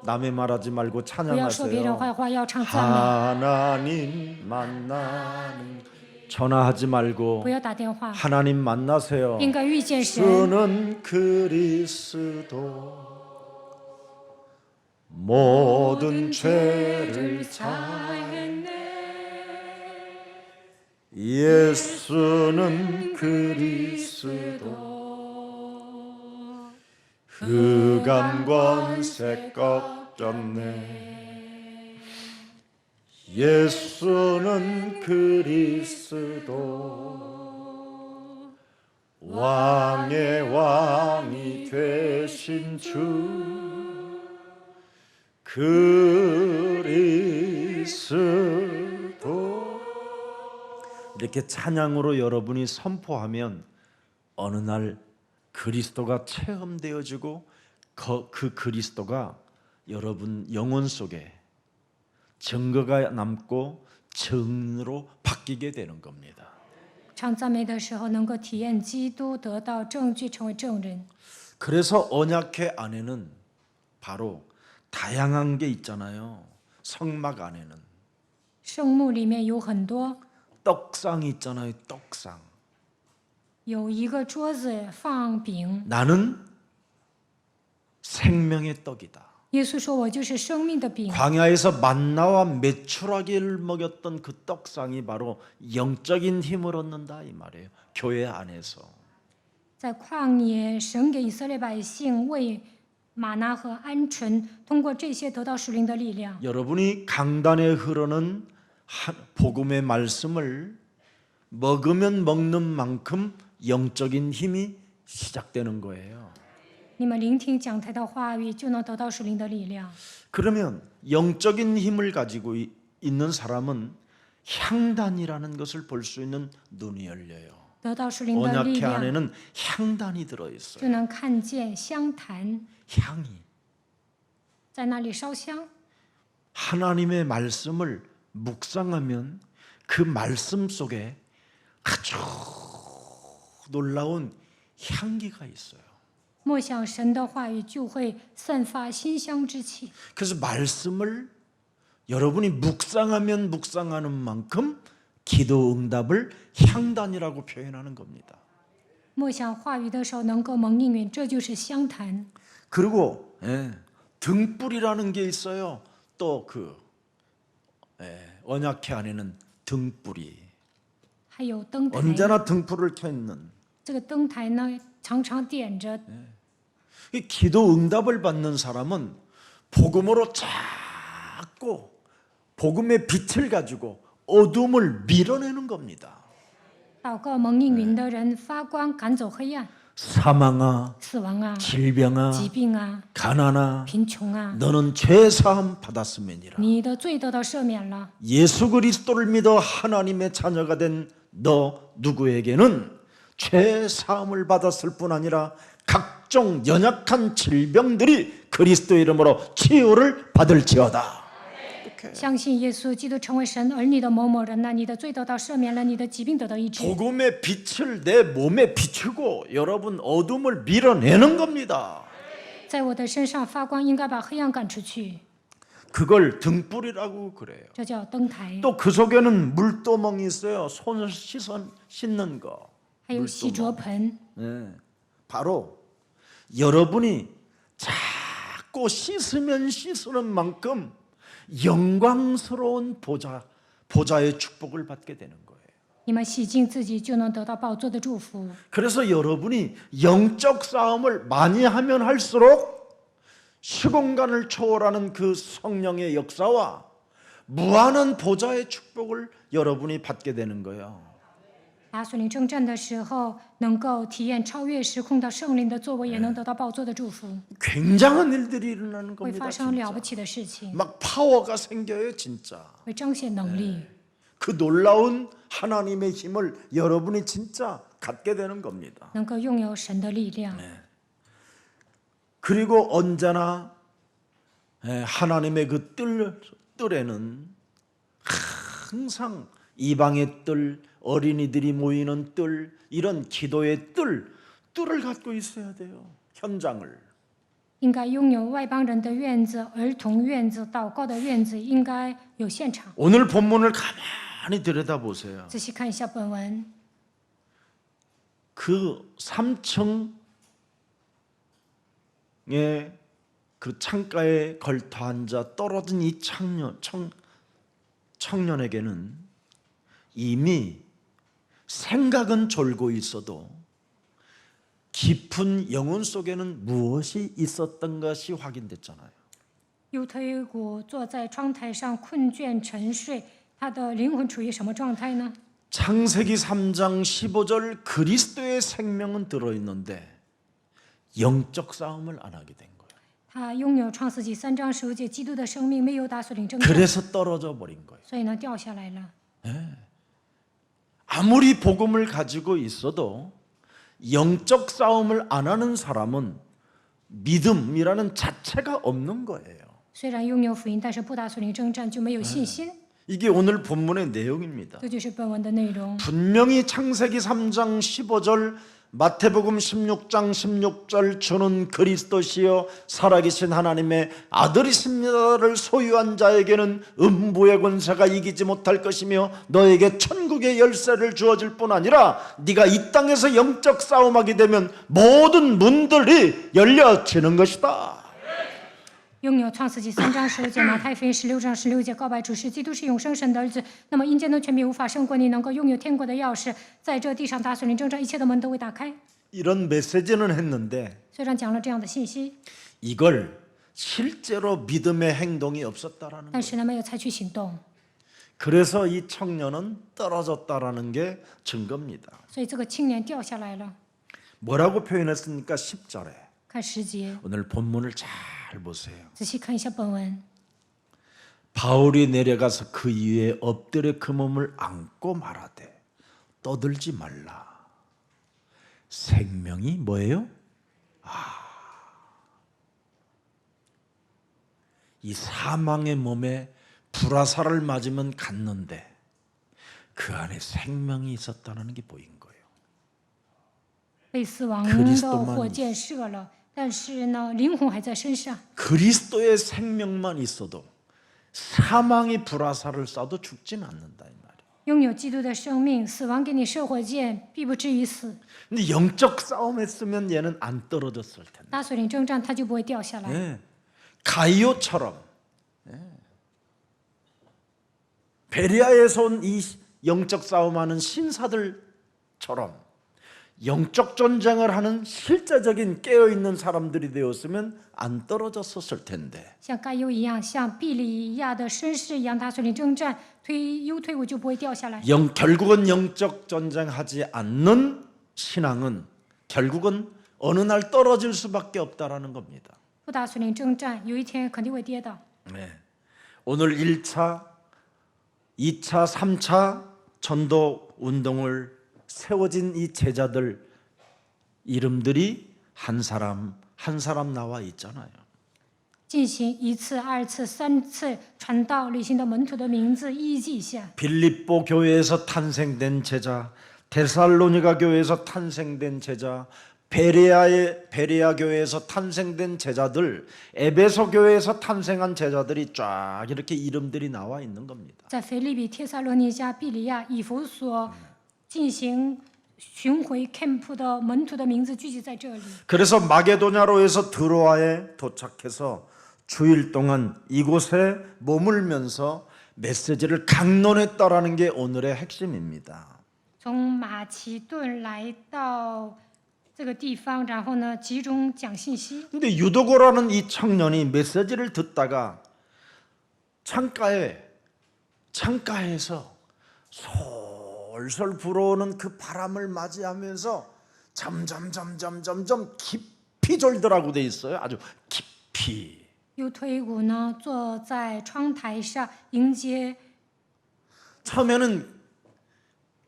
남의 말하지 말고 不要说别人 찬양하세요. 坏话，要唱赞美， 하나님 만나는 전화하지 말고 不要打电话， 하나님 만나세요. 应该遇见神。 예수는 그리스도. 모든 죄를 사했네. 예수는 그리스도. 흑암 권세 꺾었네. 예수는 그리스도. 왕의 왕이 되신 주 그리스도. 이렇게 찬양으로 여러분이 선포하면 어느 날 그리스도가 체험되어지고 그 그리스도가 여러분 영혼 속에 증거가 남고 증으로 바뀌게 되는 겁니다. 唱赞美的时候，能够体验基督，得到证据，成为证人。 그래서 언약궤 안에는 바로 다양한 게 있잖아요. 성막 안에는 圣幕里面有很多， 떡상이 있잖아요. 떡상. 有一个桌子放饼。 나는 생명의 떡이다. 耶稣说：“我就是生命的饼。” 광야에서 만나와 메추라기를 먹였던 그 떡상이 바로 영적인 힘을 얻는다 이 말이에요. 교회 안에서. 在旷野，神给以色列百姓喂玛拿和鹌鹑，通过这些得到属灵的力量。 여러분이 강단에 흐르는 복음의 말씀을 먹으면 먹는 만큼 영적인 힘이 시작되는 거예요. 你们聆听讲台的话语，就能得到属灵的力量。 그러면 영적인 힘을 가지고 있는 사람은 향단이라는 것을 볼 수 있는 눈이 열려요. 得到属灵的力 언약궤 量， 안에는 향단이 들어 就 있어요. 能看见香坛 향이. 在那里烧香。 하나님의 말씀을 묵상하면 그 말씀 속에 아주 놀라운 향기가 있어요. 默想神的话语，就会散发馨香之气。 그래서 말씀을 여러분이 묵상하면 묵상하는 만큼 기도 응답을 향단이라고 표현하는 겁니다. 默想话语的时候能够蒙应允，这就是香坛。 그리고 등불이라는 게 있어요. 또 언약궤 안에는 등불이 还有灯台， 언제나 등불을 켜 있는 这个灯台呢常常点着。 이 기도 응답을 받는 사람은 복음으로 자꾸 복음의 빛을 가지고 어둠을 밀어내는 겁니다. 祷告蒙应允的人发光，赶走黑暗、 사망아, 死亡啊、 질병아, 疾病啊、 가난아, 贫穷啊， 너는 죄 사함 받았음이니라. 你的罪得到赦免了。 예수 그리스도를 믿어 하나님의 자녀가 된 너 누구에게는 죄 사함을 받았을 뿐 아니라 각종 연약한 질병들이 그리스도 이름으로 치유를 받을지어다. 相信耶稣基督成为神儿女的某某人呢，你的罪得到赦免了，你的疾病得到医治。 복음의 빛을 내 몸에 비추고 여러분 어둠을 밀어내는 겁니다. 在我的身上发光，应该把黑暗赶出去， 그걸 등불이라고 그래요. 这叫灯台。 또 그 속에는 물도멍이 있어요. 손을 씻는 거. 还有洗濯盆， 바로 여러분이 자꾸 씻으면 씻는 만큼 영광스러운 보좌의 축복을 받게 되는 거예요. 你们洗净自己，就能得到宝座的祝福。 그래서 여러분이 영적 싸움을 많이 하면 할수록 시공간을 초월하는 그 성령의 역사와 무한한 보좌의 축복을 여러분이 받게 되는 거예요. 打属灵征战的时候，能够体验超越时空的圣灵的作为，也能得到宝座的祝福， 굉장한 일들이 일어나는 会 겁니다. 发生了 진짜. 不起的事情， 막 파워가 생겨요, 진짜. 会彰显能力。 그 놀라운 하나님의 힘을 여러분이 진짜 갖게 되는 겁니다. 能够拥有神的力量， 그리고 언제나 하나님의 그 뜰에는 항상 이방의 뜰, 어린이들이 모이는 뜰, 이런 기도의 뜰을 갖고 있어야 돼요. 현장을. 应该拥有外邦人的院子、儿童院子、祷告的院子，应该有现场。 오늘 본문을 가만히 들여다보세요. 仔细看一下本文， 그 3층의 그 창가에 걸터 앉아 떨어진 이 청년에게는 이미 생각은 졸고 있어도 깊은 영혼 속에는 무엇이 있었던 것이 확인됐잖아요. 右腿骨坐在窗台上困倦沉睡，他的灵魂处于什么状态呢？ 창세기 3장 15절 그리스도의 생명은 들어있는데 영적 싸움을 안 하게 된 거예요. 他拥有创世纪3章15节基督的生命，没有打属灵征战， 그래서 떨어져 버린 거예요. 所以呢掉下来了。 아무리 복음을 가지고 있어도 영적 싸움을 안 하는 사람은 믿음이라는 자체가 없는 거예요. 虽然拥有福音，但是不打属灵征战就没有信心。 이게 오늘 본문의 내용입니다. 这就是本文的内容。 분명히 창세기 3장 15절, 마태복음 16장 16절 주는 그리스도시여 살아계신 하나님의 아들이십니다를 소유한 자에게는 음부의 권세가 이기지 못할 것이며 너에게 천국의 열쇠를 주어질 뿐 아니라 네가 이 땅에서 영적 싸움하게 되면 모든 문들이 열려지는 것이다. 拥有创世纪3章15节，马太福音16章16节，告白主是基督是永生神的儿子。那么阴间的权柄无法胜过你，能够拥有天国的钥匙，在这地上打属灵征战，一切的门都会打开。 이런 메시지는 했는데 虽然讲了这样的信息， 이걸 실제로 믿음의 행동이 없었다라는 但 거예요. 是呢没有采取行动， 그래서 이 청년은 떨어졌다라는 게 증거입니다. 所以这个青年掉下来了。 뭐라고 표현했습니까? 10절에. 看10节， 오늘 본문을 잘 보세요. 仔细看一下本文。 바울이 내려가서 그 위에 엎드려 그 몸을 안고 말하되 떠들지 말라. 생명이 뭐예요? 이 사망의 몸에 불화살을 맞으면 갔는데 그 안에 생명이 있었다는 게 보인 거예요. 被死亡 그리스도만 的火箭射了，但是呢，灵魂还在身上。 그리스도의 생명만 있어도 사망이 불화살을 쏴도 죽진 않는다 이 말이에요. 拥有基督的生命，死亡给你射火箭，必不至于死。 근데 영적 싸움했으면 얘는 안 떨어졌을 텐데. 打属灵征战，他就不会掉下来。 예. 가이오처럼 베리아에서 온 이 영적 싸움하는 신사들처럼 영적 전쟁을 하는 실제적인 깨어있는 사람들이 되었으면 안 떨어졌었을 텐데 像该优一样，像毕利亚的绅士一样，打属灵征战，退伍就不会掉下来。 결국은 영적 전쟁하지 않는 신앙은 결국은 어느 날 떨어질 수밖에 없다라는 겁니다. 不打属灵征战，有一天肯定会跌倒。 네. 오늘 1차, 2차, 3차 전도 운동을 세워진 이 제자들 이름들이 한 사람 한 사람 나와 있잖아요. 进行1次、2次、3次传道旅行的门徒的名字一一记下。 빌립보 교회에서 탄생된 제자, 데살로니가 교회에서 탄생된 제자, 베레아 교회에서 탄생된 제자들, 에베소 교회에서 탄생한 제자들이 쫙 이렇게 이름들이 나와 있는 겁니다. 在腓立比、帖撒罗尼迦、比利亚、以弗所进行巡回 camp 的门徒的名字聚集在这里。 그래서 마게도냐로에서 드로아에 도착해서 주일 동안 이곳에 머물면서 메시지를 강론했다라는 게 오늘의 핵심입니다. 从马其顿来到这个地方，然后呢，集中讲信息。 근데 유도고라는 이 청년이 메시지를 듣다가 창가에서 솔솔 불어오는 그 바람을 맞이하면서 점점 깊이 졸더라고 돼 있어요. 아주 깊이. 右推骨呢，坐在窗台上迎接 처음에는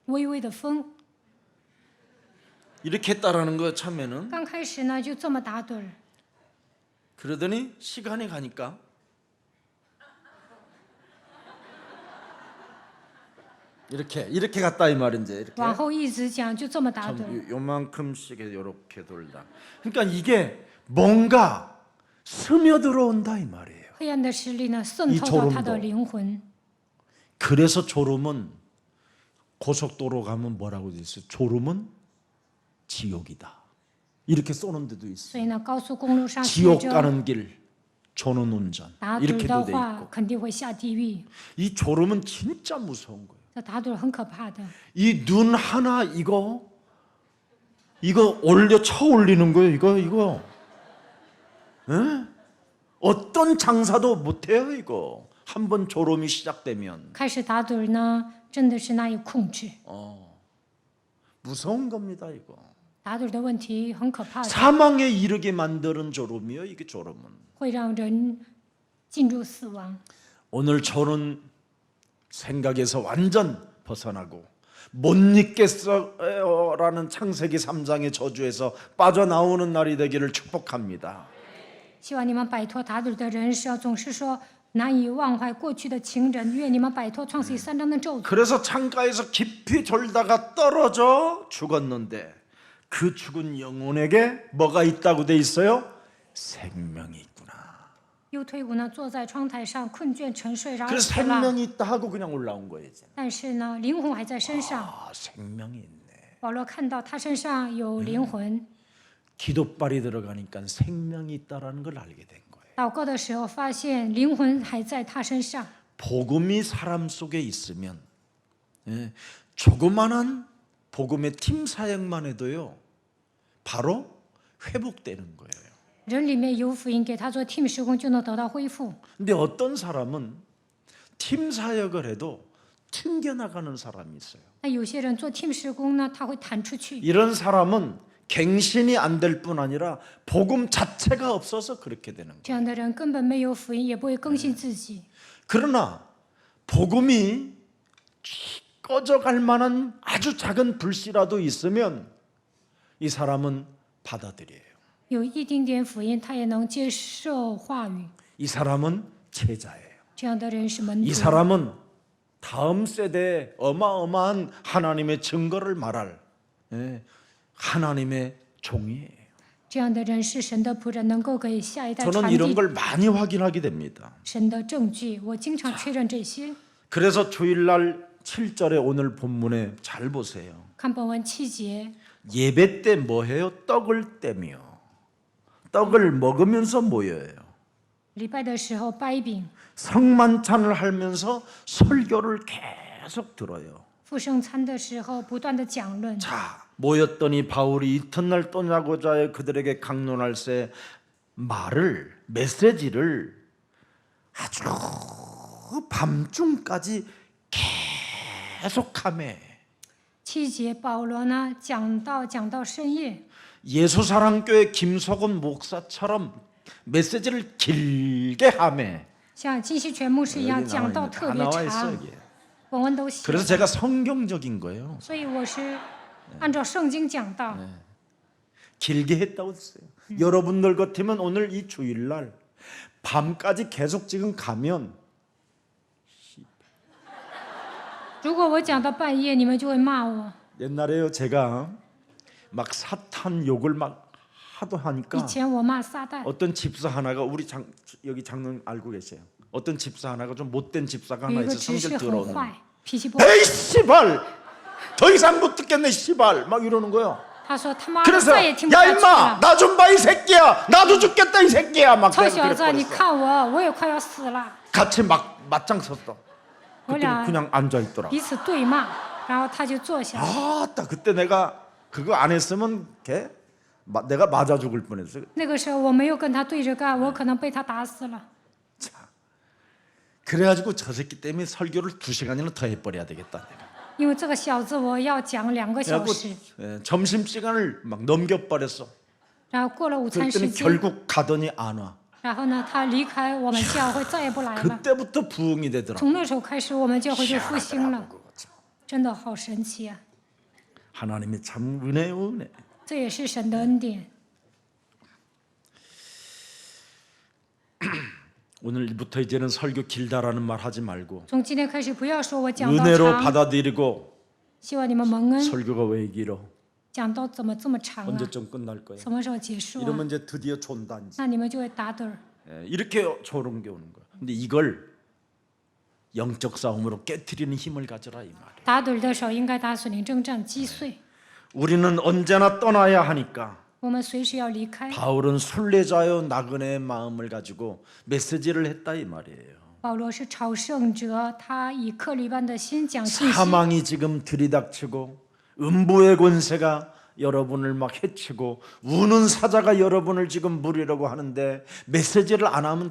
微微的风。 이렇게 했다라는 거예요. 처음에는. 刚开始呢，就这么打盹儿。 그러더니 시간이 가니까 이렇게 갔다 이 말인지 이렇게 往后一直讲，就这么打盹儿。 참 요만큼씩 이렇게 돌다. 그러니까 이게 뭔가 스며들어온다 이 말이에요. 黑暗的势力呢，渗透到他的灵魂。 그래서 졸음은 고속도로 가면 뭐라고 돼 있어요? 졸음은 지옥이다. 이렇게 쏘는 데도 所 있어요. 以呢，高速公路上写 지옥 着 가는 길 조는 운전 打盹儿 이렇게도 的 돼 话 있고 肯定会下地狱。 이 졸음은 진짜 무서운 거예요. 这打盹儿很可怕的。 이 눈 하나 이거 올려 쳐 올리는 거예요. 이거. 에? 어떤 장사도 못 해요, 이거. 한번 졸음이 시작되면 开始打盹儿呢，真的是难以控制。 무서운 겁니다, 이거. 打盹儿的问题很可怕的， 사망에 이르게 만드는 졸음이요, 이게 졸음은. 会让人进入死亡。 오늘 저는 생각에서 완전 벗어나고 못 잊겠어라는 창세기 3장의 저주에서 빠져나오는 날이 되기를 축복합니다. 希望你们摆脱打盹儿的人生，总是说难以忘怀过去的情人。愿你们摆脱创世记3章的咒诅。 그래서 창가에서 깊이 졸다가 떨어져 죽었는데 그 죽은 영혼에게 뭐가 있다고 돼 있어요? 생명이 있구나. 右推骨呢，坐在窗台上困倦沉睡，然后 그래서 死了。 생명이 있다 하고 그냥 올라온 거예요. 이제. 但是呢，灵魂还在身上。 아, 생명이 있네. 保罗看到他身上有灵魂， 기도발이 들어가니까 생명이 있다라는 걸 알게 된 거예요. 祷告的时候发现灵魂还在他身上。 복음이 사람 속에 있으면 조그만한 복음의 팀 사역만 해도요 바로 회복되는 거예요. 人里面有福音，给他做 team 施工就能得到恢复。 근데 어떤 사람은 팀 사역을 해도 튕겨나가는 사람이 있어요. 那有些人做 team 施工呢，他会弹出去。 이런 사람은 갱신이 안 될 뿐 아니라 복음 자체가 없어서 그렇게 되는 거예요. 这样的人根本没有福音，也不会更新自己。 그러나 복음이 꺼져갈 만한 아주 작은 불씨라도 있으면 이 사람은 받아들여요. 有一丁点福音，他也能接受话语。 이 사람은 제자예요. 这样的人是门 이 徒， 사람은 다음 세대에 어마어마한 하나님의 증거를 말할 하나님의 종이에요. 这样的人是神的仆人，能够给下一代 저는 传 이런 递 걸 많이 확인하게 됩니다. 神的证据。我经常确认这些。 그래서 주일날 7절에 오늘 본문에 잘 보세요. 看本文7节， 예배 때 뭐해요? 떡을 떼며 떡을 먹으면서 모여요. 礼拜的时候掰饼， 성만찬을 하면서 설교를 계속 들어요. 复圣餐的时候不断的讲论。 자, 모였더니 바울이 이튿날 떠나고자 해 그들에게 강론할새 메시지를 아주 밤중까지 계속하매. 7节，保罗呢讲到深夜， 예수사랑교회 김석원 목사처럼 메시지를 길게 하매. 像金希全牧师一样讲到特别 나와 있어 长， 여기. 本文都写 그래서 了。 제가 성경적인 거예요. 所以我是按照圣经讲道。 길게 했다고 했어요. 여러분들 같으면 오늘 이 주일날 밤까지 계속 지금 가면 如果我讲到半夜，你们就会骂我。 옛날에요 제가 막 사탄 욕을 막 하도 以 하니까 前我骂撒旦， 어떤 집사 하나가 여기 장로님 알고 계세요. 어떤 집사 하나가 좀 못된 집사가 有 하나 一个 있어 执事 성질 很 더러운. 坏，脾气不好。 에이 씨발 더 이상 못 듣겠네 씨발 막 이러는 거예요. 他说他妈的 그래서 再也听不 야 下去 임마 了。 나 좀 봐 이 새끼야 나도 죽겠다 이 새끼야 막 臭 계속 小子，你 그랬어. 看我也快要死了。 같이 막 맞짱 섰어. 我 그때 俩 그냥 앉아 있더라. 彼此对骂，然后他就坐下。 아따 그때 내가 그거 안 했으면 내가 맞아 죽을 뻔했어. 那个时候我没有跟他对着干，我可能被他打死了。 자, 그래가지고 저 새끼 때문에 설교를 2시간이나 더 해버려야 되겠다. 내가. 因为这个小子我要讲2个小 그래갖고 时， 점심 시간을 막 넘겨버렸어. 然后过了午餐时 그랬더니 间， 결국 가더니 안 와. 然后呢，他离开我们教会，再也不来了。 그때부터 부흥이 되더라. 从那时候开始，我们教会就复兴了，真的好神奇啊！ 하나님의 참 은혜요 은혜. 这也是神的恩典。 오늘부터 이제는 설교 길다라는 말 하지 말고 从今天开始，不要说我讲道 은혜로 长， 받아들이고 希望你们蒙恩。 설교가 왜 길어? 讲道怎么这么长啊？ 언제쯤 끝날 거야? 什么时候结束啊？ 이러면 이제 드디어 존다 이제. 那你们就会打盹儿。 이렇게 저런 게 오는 거야. 근데 이걸 영적 싸움으로 깨트리는 힘을 가져라 이 말이에요. 打盹儿的时候应该打属灵征战击碎。 우리는 언제나 떠나야 하니까 我们随时要离开。 바울은 순례자요 나그네의 마음을 가지고 메시지를 했다 이 말이에요. 保罗是朝圣者，他以客旅般的心讲信息。 사망이 지금 들이닥치고 음부의 권세가 여러분을 막 해치고 우는 사자가 여러분을 지금 물으려고 하는데 메시지를 안 하면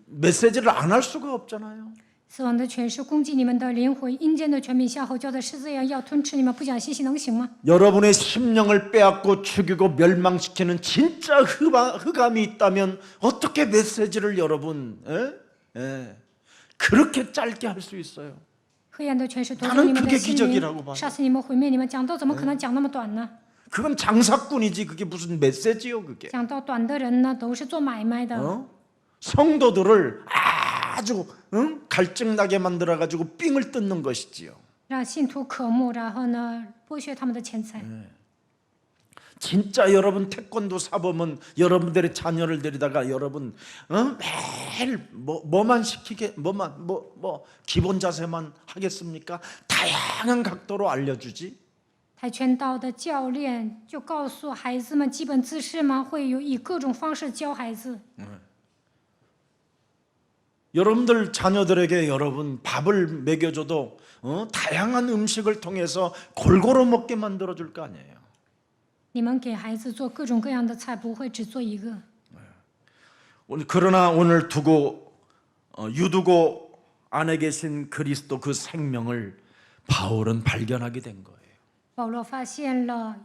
메시지를 안 할 수가 없잖아요. 死亡的权势攻击你们的灵魂，阴间的权柄像吼叫的狮子一样要吞吃你们，不讲信息能行吗？ 여러분의 심령을 빼앗고 죽이고 멸망시키는 진짜 흑암이 있다면 어떻게 메시지를 여러분 그렇게 짧게 할 수 있어요? 黑暗的权势夺 나는 走你们 그게 的心 기적이라고 灵， 봐요. 杀死你们，毁灭你们。讲道怎么可能讲那么短呢？ 그건 장사꾼이지 그게 무슨 메시지요 그게. 讲道短的人呢，都是做买卖的。 성도들을 아주 갈증나게 만들어가지고 삥을 뜯는 것이지요. 让信徒渴慕，然后呢，剥削他们的钱财。 진짜 여러분 태권도 사범은 여러분들의 자녀를 데리다가 여러분 매일 뭐만 시키게 뭐 기본 자세만 하겠습니까? 다양한 각도로 알려주지. 跆拳道的教练就告诉孩子们基本姿势吗？会有以各种方式教孩子。 여러분들 자녀들에게 여러분 밥을 먹여줘도 다양한 음식을 통해서 골고루 먹게 만들어줄 거 아니에요. 你们给孩子做各种各样的菜，不会只做一个。 그러나 오늘 유두고 안에 계신 그리스도 그 생명을 바울은 발견하게 된 거예요. 保罗发现了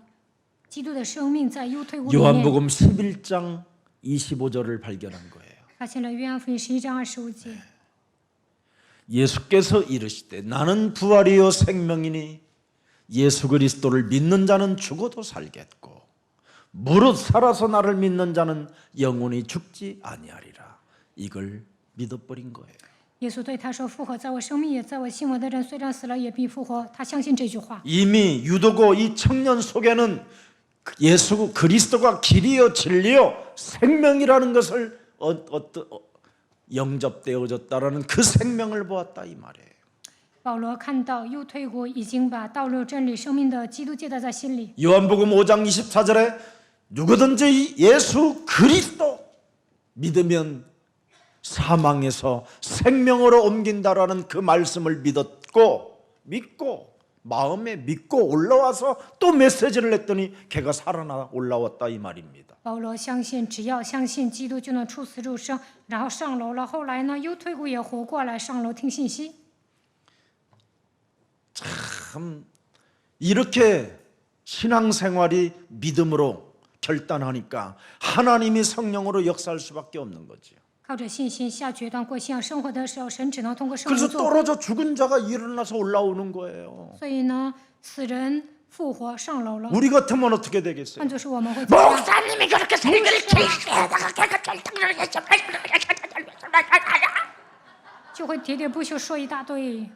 基督的生命在犹退屋里面， 요한복음 11장 25절을 발견한 거예요. 发现了约翰福音11章25节。 예수께서 이르시되 나는 부활이요 생명이니 예수 그리스도를 믿는 자는 죽어도 살겠고 무릇 살아서 나를 믿는 자는 영원히 죽지 아니하리라. 이걸 믿어버린 거예요. 耶稣对他说：“复活在我，生命也在我。信我的人，虽然死了，也必复活。”他相信这句话。 이미 유도고 이 청년 속에는 예수 그리스도가 길이요 진리요 생명이라는 것을 영접되어졌다라는 그 생명을 보았다 이 말이에요. 保罗看到右退国已经把道路、真理、生命的基督接待在心里。 요한복음 5장 24절에 누구든지 예수 그리스도 믿으면 사망에서 생명으로 옮긴다라는 그 말씀을 믿고 마음에 믿고 올라와서 또 메시지를 냈더니 걔가 살아나 올라왔다 이 말입니다. 保罗相信，只要相信基督，就能出死入生，然后上楼了。后来呢，右退国也活过来，上楼听信息。 참 이렇게 신앙생활이 믿음으로 결단하니까 하나님이 성령으로 역사할 수밖에 없는 거지요. 靠着信心下决断过信仰生活的时候，神只能通过圣 그래서 灵作为。 떨어져 죽은 자가 일어나서 올라오는 거예요. 所以呢，死人复活上楼了。 우리 같으면 어떻게 되겠어요? 换作是我们会怎么样？ 목사님이 그렇게 설교를 길게다가 걔가 결정을 했어. 就会喋喋不休说一大堆。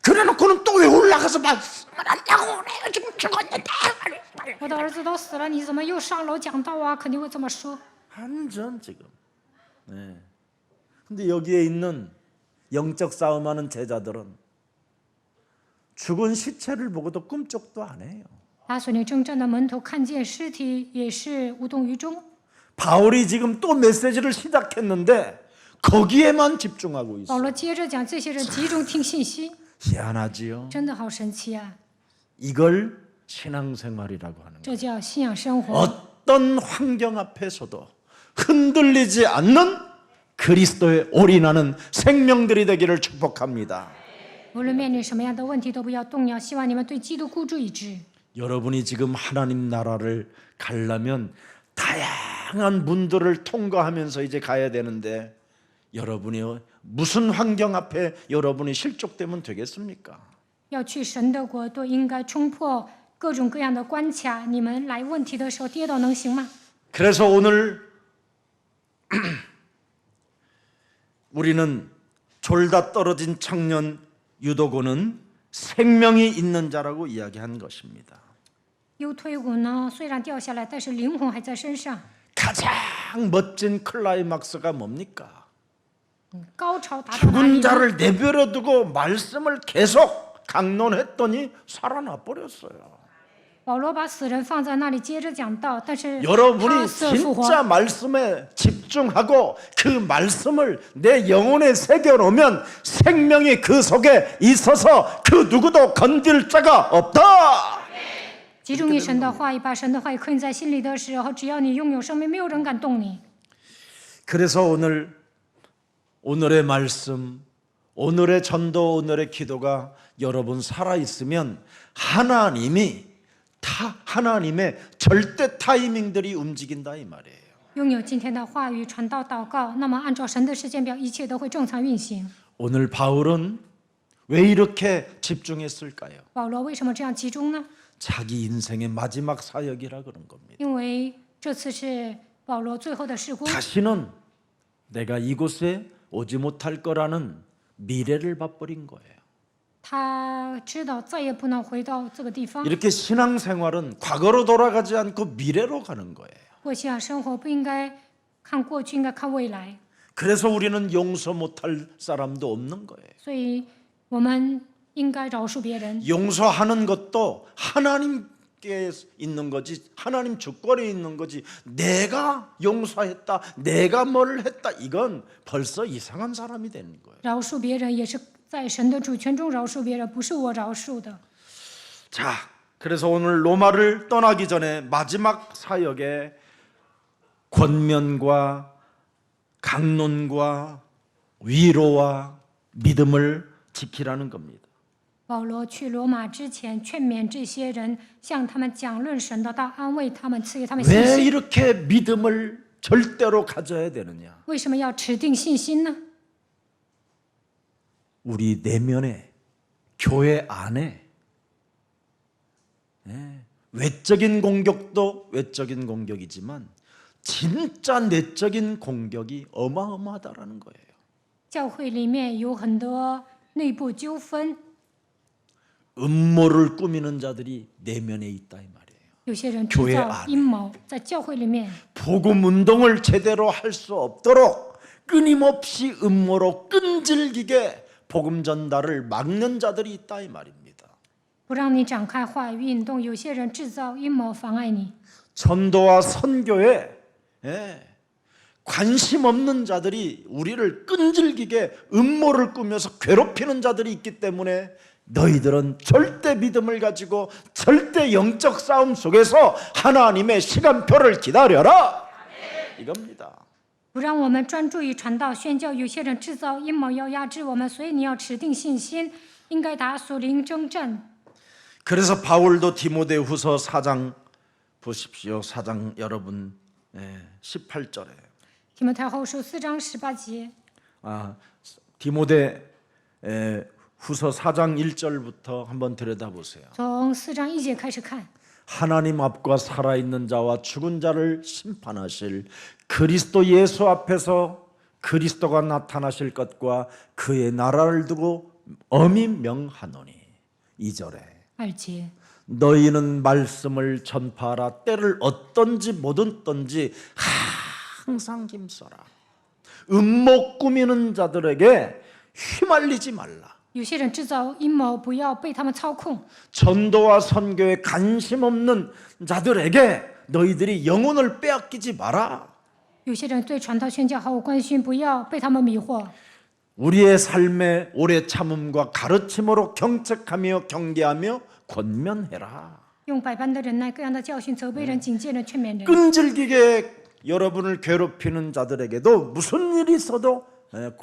그래놓고는 또 왜 올라가서 말씀을 한다고 내가 지금 죽었는데. 我的儿子都死了，你怎么又上楼讲道啊？肯定会这么说。 완전 지금. 네. 근데 여기에 있는 영적 싸움하는 제자들은 죽은 시체를 보고도 꿈쩍도 안 해요. 打水灵征战的门徒看见尸体也是无动于衷。 바울이 지금 또 메시지를 시작했는데 거기에만 집중하고 保 있어요. 罗接着讲，这些人集中听信息， 희한하지요. 真的好神奇啊！ 이걸 신앙생활이라고 하는 거예요. 这叫信仰生活。 어떤 환경 앞에서도 흔들리지 않는 그리스도에 올인하는 생명들이 되기를 축복합니다. 无论面临什么样的问题，都不要动摇。希望你们对基督孤注一掷。 여러분이 지금 하나님 나라를 가려면 다양한 문들을 통과하면서 이제 가야 되는데 여러분이 무슨 환경 앞에 여러분이 실족되면 되겠습니까? 要去神的国度，应该冲破各种各样的关卡。你们来问题的时候跌倒能行吗？ 그래서 오늘 우리는 졸다 떨어진 청년 유도고는 생명이 있는 자라고 이야기한 것입니다. 右退伍呢，虽然掉下来，但是灵魂还在身上。 가장 멋진 클라이막스가 뭡니까? 高潮达到哪 죽은 里呢？ 자를 내버려 두고 말씀을 계속 강론했더니 살아나 버렸어요. 保罗把死人放在那里，接着讲道，但是他 여러분이 死复活。 진짜 말씀에 집중하고 그 말씀을 내 영혼에 새겨놓으면 생명이 그 속에 있어서 그 누구도 건들 자가 없다. 集中于神的话语，把神的话语刻印在心里的时候，只要你拥有生命，没有人敢动你。 그래서 오늘의 말씀, 오늘의 전도, 오늘의 기도가 여러분 살아있으면 하나님의 절대 타이밍들이 움직인다 이 말이에요. 拥有今天的话语、传道、祷告，那么按照神的时间表，一切都会正常运行。 오늘 바울은 왜 이렇게 집중했을까요? 保罗为什么这样集中呢？ 자기 인생의 마지막 사역이라 그런 겁니다. 因为这次是保罗最后的事工， 다시는 내가 이곳에 오지 못할 거라는 미래를 봐버린 거예요. 他知道再也不能回到这个地方。 이렇게 신앙생활은 과거로 돌아가지 않고 미래로 가는 거예요. 过信仰生活不应该看过去，应该看未来。 그래서 우리는 용서 못할 사람도 없는 거예요. 所以我们应该饶恕别人。 용서하는 것도 하나님께 있는 거지, 하나님 주권에 있는 거지. 내가 용서했다, 내가 뭘 했다, 이건 벌써 이상한 사람이 되는 거예요. 饶恕别人也是在神的主权中饶恕别人，不是我饶恕的。 자, 그래서 오늘 로마를 떠나기 전에 마지막 사역에 권면과 강론과 위로와 믿음을 지키라는 겁니다. 保罗去罗马之前，劝勉这些人，向他们讲论神的道，安慰他们，赐给他们信 왜 心。 이렇게 믿음을 절대로 가져야 되느냐? 为什么要持定信心呢？ 우리 내면에 교회 안에 외적인 공격도 외적인 공격이지만 진짜 내적인 공격이 어마어마하다라는 거예요. 教会里面有很多内部纠纷， 음모를 꾸미는 자들이 내면에 있다 이 말이에요. 有些人制 교회 造 안에 阴谋，在教会里面 복음 운동을 제대로 할 수 없도록 끊임없이 음모로 끈질기게 복음 전달을 막는 자들이 있다 이 말입니다. 不让你展开话语运动，有些人制造阴谋妨碍你。 전도와 선교에 관심 없는 자들이 우리를 끈질기게 음모를 꾸며서 괴롭히는 자들이 있기 때문에 너희들은 절대 믿음을 가지고 절대 영적 싸움 속에서 하나님의 시간표를 기다려라 이겁니다. 不让我们专注于传道宣教，有些人制造阴谋要压制我们，所以你要持定信心，应该打属灵征战。 그래서 바울도 디모데후서 4장 보십시오. 4장 여러분 18절에 提摩太后书4章18节， 디모데 후서 4장 1절부터 한번 들여다보세요. 从4章1节开始看。 하나님 앞과 살아있는 자와 죽은 자를 심판하실 그리스도 예수 앞에서 그리스도가 나타나실 것과 그의 나라를 두고 엄히 명하노니 2절에 2节， 너희는 말씀을 전파하라. 때를 어떤지 못 어떤지 항상 힘써라. 음모 꾸미는 자들에게 휘말리지 말라. 有些人制造阴谋，不要被他们操控。 전도와 선교에 관심 없는 자들에게 너희들이 영혼을 빼앗기지 마라. 有些人对传道宣教毫无关心，不要被他们迷惑。 우리의 삶에 오래 참음과 가르침으로 경책하며 경계하며 권면해라. 用百般的忍耐，各样的教训，责备人、警戒人、劝勉人。 끈질기게 여러분을 괴롭히는 자들에게도 무슨 일이 있어도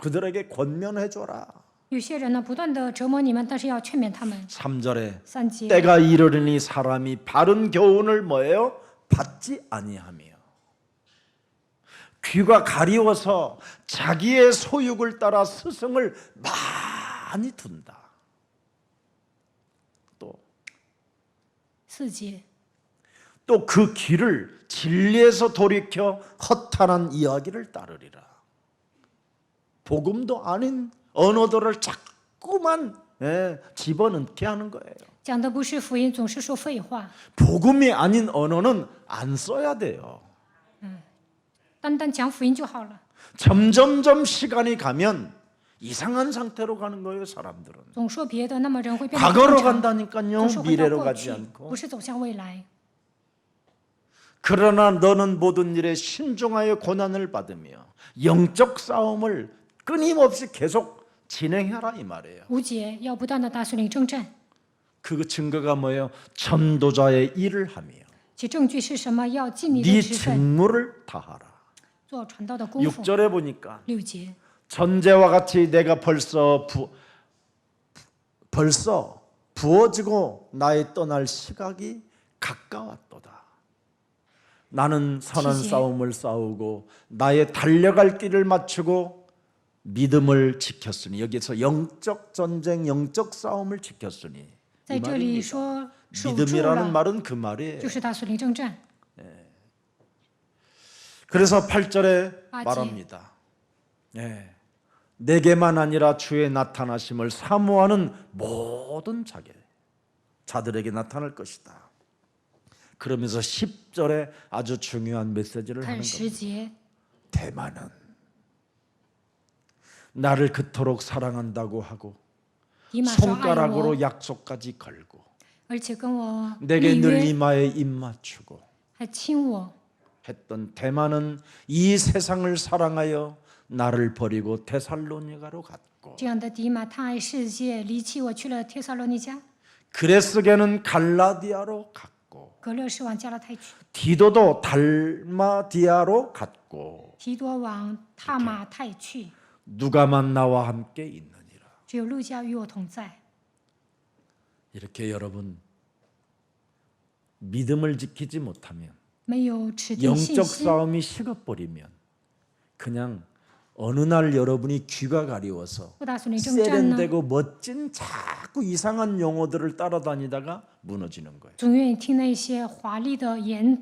그들에게 권면해줘라. 有些人呢，不断的折磨你们，但是要劝勉他们。 3절에 3节， 때가 이르리니 사람이 바른 교훈을 뭐예요? 받지 아니하며 귀가 가리워서 자기의 소욕을 따라 스승을 많이 둔다.4节， 또 그 귀를 진리에서 돌이켜 허탄한 이야기를 따르리라. 복음도 아닌 언어들을 자꾸만 집어넣게 하는 거예요. 讲的不是福音，总是说废话。 복음이 아닌 언어는 안 써야 돼요. 单单讲福音就好了。 점점점 시간이 가면 이상한 상태로 가는 거예요, 사람들은. 总说别的，那么人会变得 과거로 正常， 간다니까요, 总是回到 미래로 过 가지 去， 않고. 不是走向未来。 그러나 너는 모든 일에 신중하여 고난을 받으며 영적 싸움을 끊임없이 계속 진행해라 이 말이에요. 5节要不断的打属灵征战， 그 증거가 뭐예요? 전도자의 일을 하며 其证据是什么？要尽你 네 的职分， 직무를 다하라. 做传道的功夫。 6절에 보니까 6节， 전제와 같이 내가 벌써 부어지고 나의 떠날 시각이 가까웠도다. 나는 선한 시시해. 싸움을 싸우고 나의 달려갈 길을 맞추고 믿음을 지켰으니 여기서 영적 전쟁, 영적 싸움을 지켰으니 이 在这里 말입니다. 说守住 믿음이라는 了， 말은 그 말이에요. 就是打属灵征战。 그래서 8절에 맞지. 말합니다. 내게만 아니라 주의 나타나심을 사모하는 모든 자들에게 나타날 것이다. 그러면서 10절에 아주 중요한 메시지를 看 하는 10 겁니다. 节， 대만은 나를 그토록 사랑한다고 하고 以马说爱 손가락으로 我， 약속까지 걸고 而且跟我 내게 立 늘 约， 이마에 입 맞추고 还亲我。 했던 대만은 이 세상을 사랑하여 나를 버리고 데살로니가로 갔고 这样的迪马，他爱世界，离弃我去了帖撒罗尼迦， 그레스게는 갈라디아로 갔고 格勒是往加拉太去， 디도도 달마디아로 갔고 提多往踏马太去， 누가만 나와 함께 있느니라. 只有路加与我同在。 이렇게 여러분 믿음을 지키지 못하면 没有持定信 영적 心， 싸움이 식어버리면 그냥 어느 날 여러분이 귀가 가리워서 不打属灵征战呢， 세련되고 멋진 자꾸 이상한 용어들을 따라다니다가 무너지는 거예요. 总愿意听那些华丽的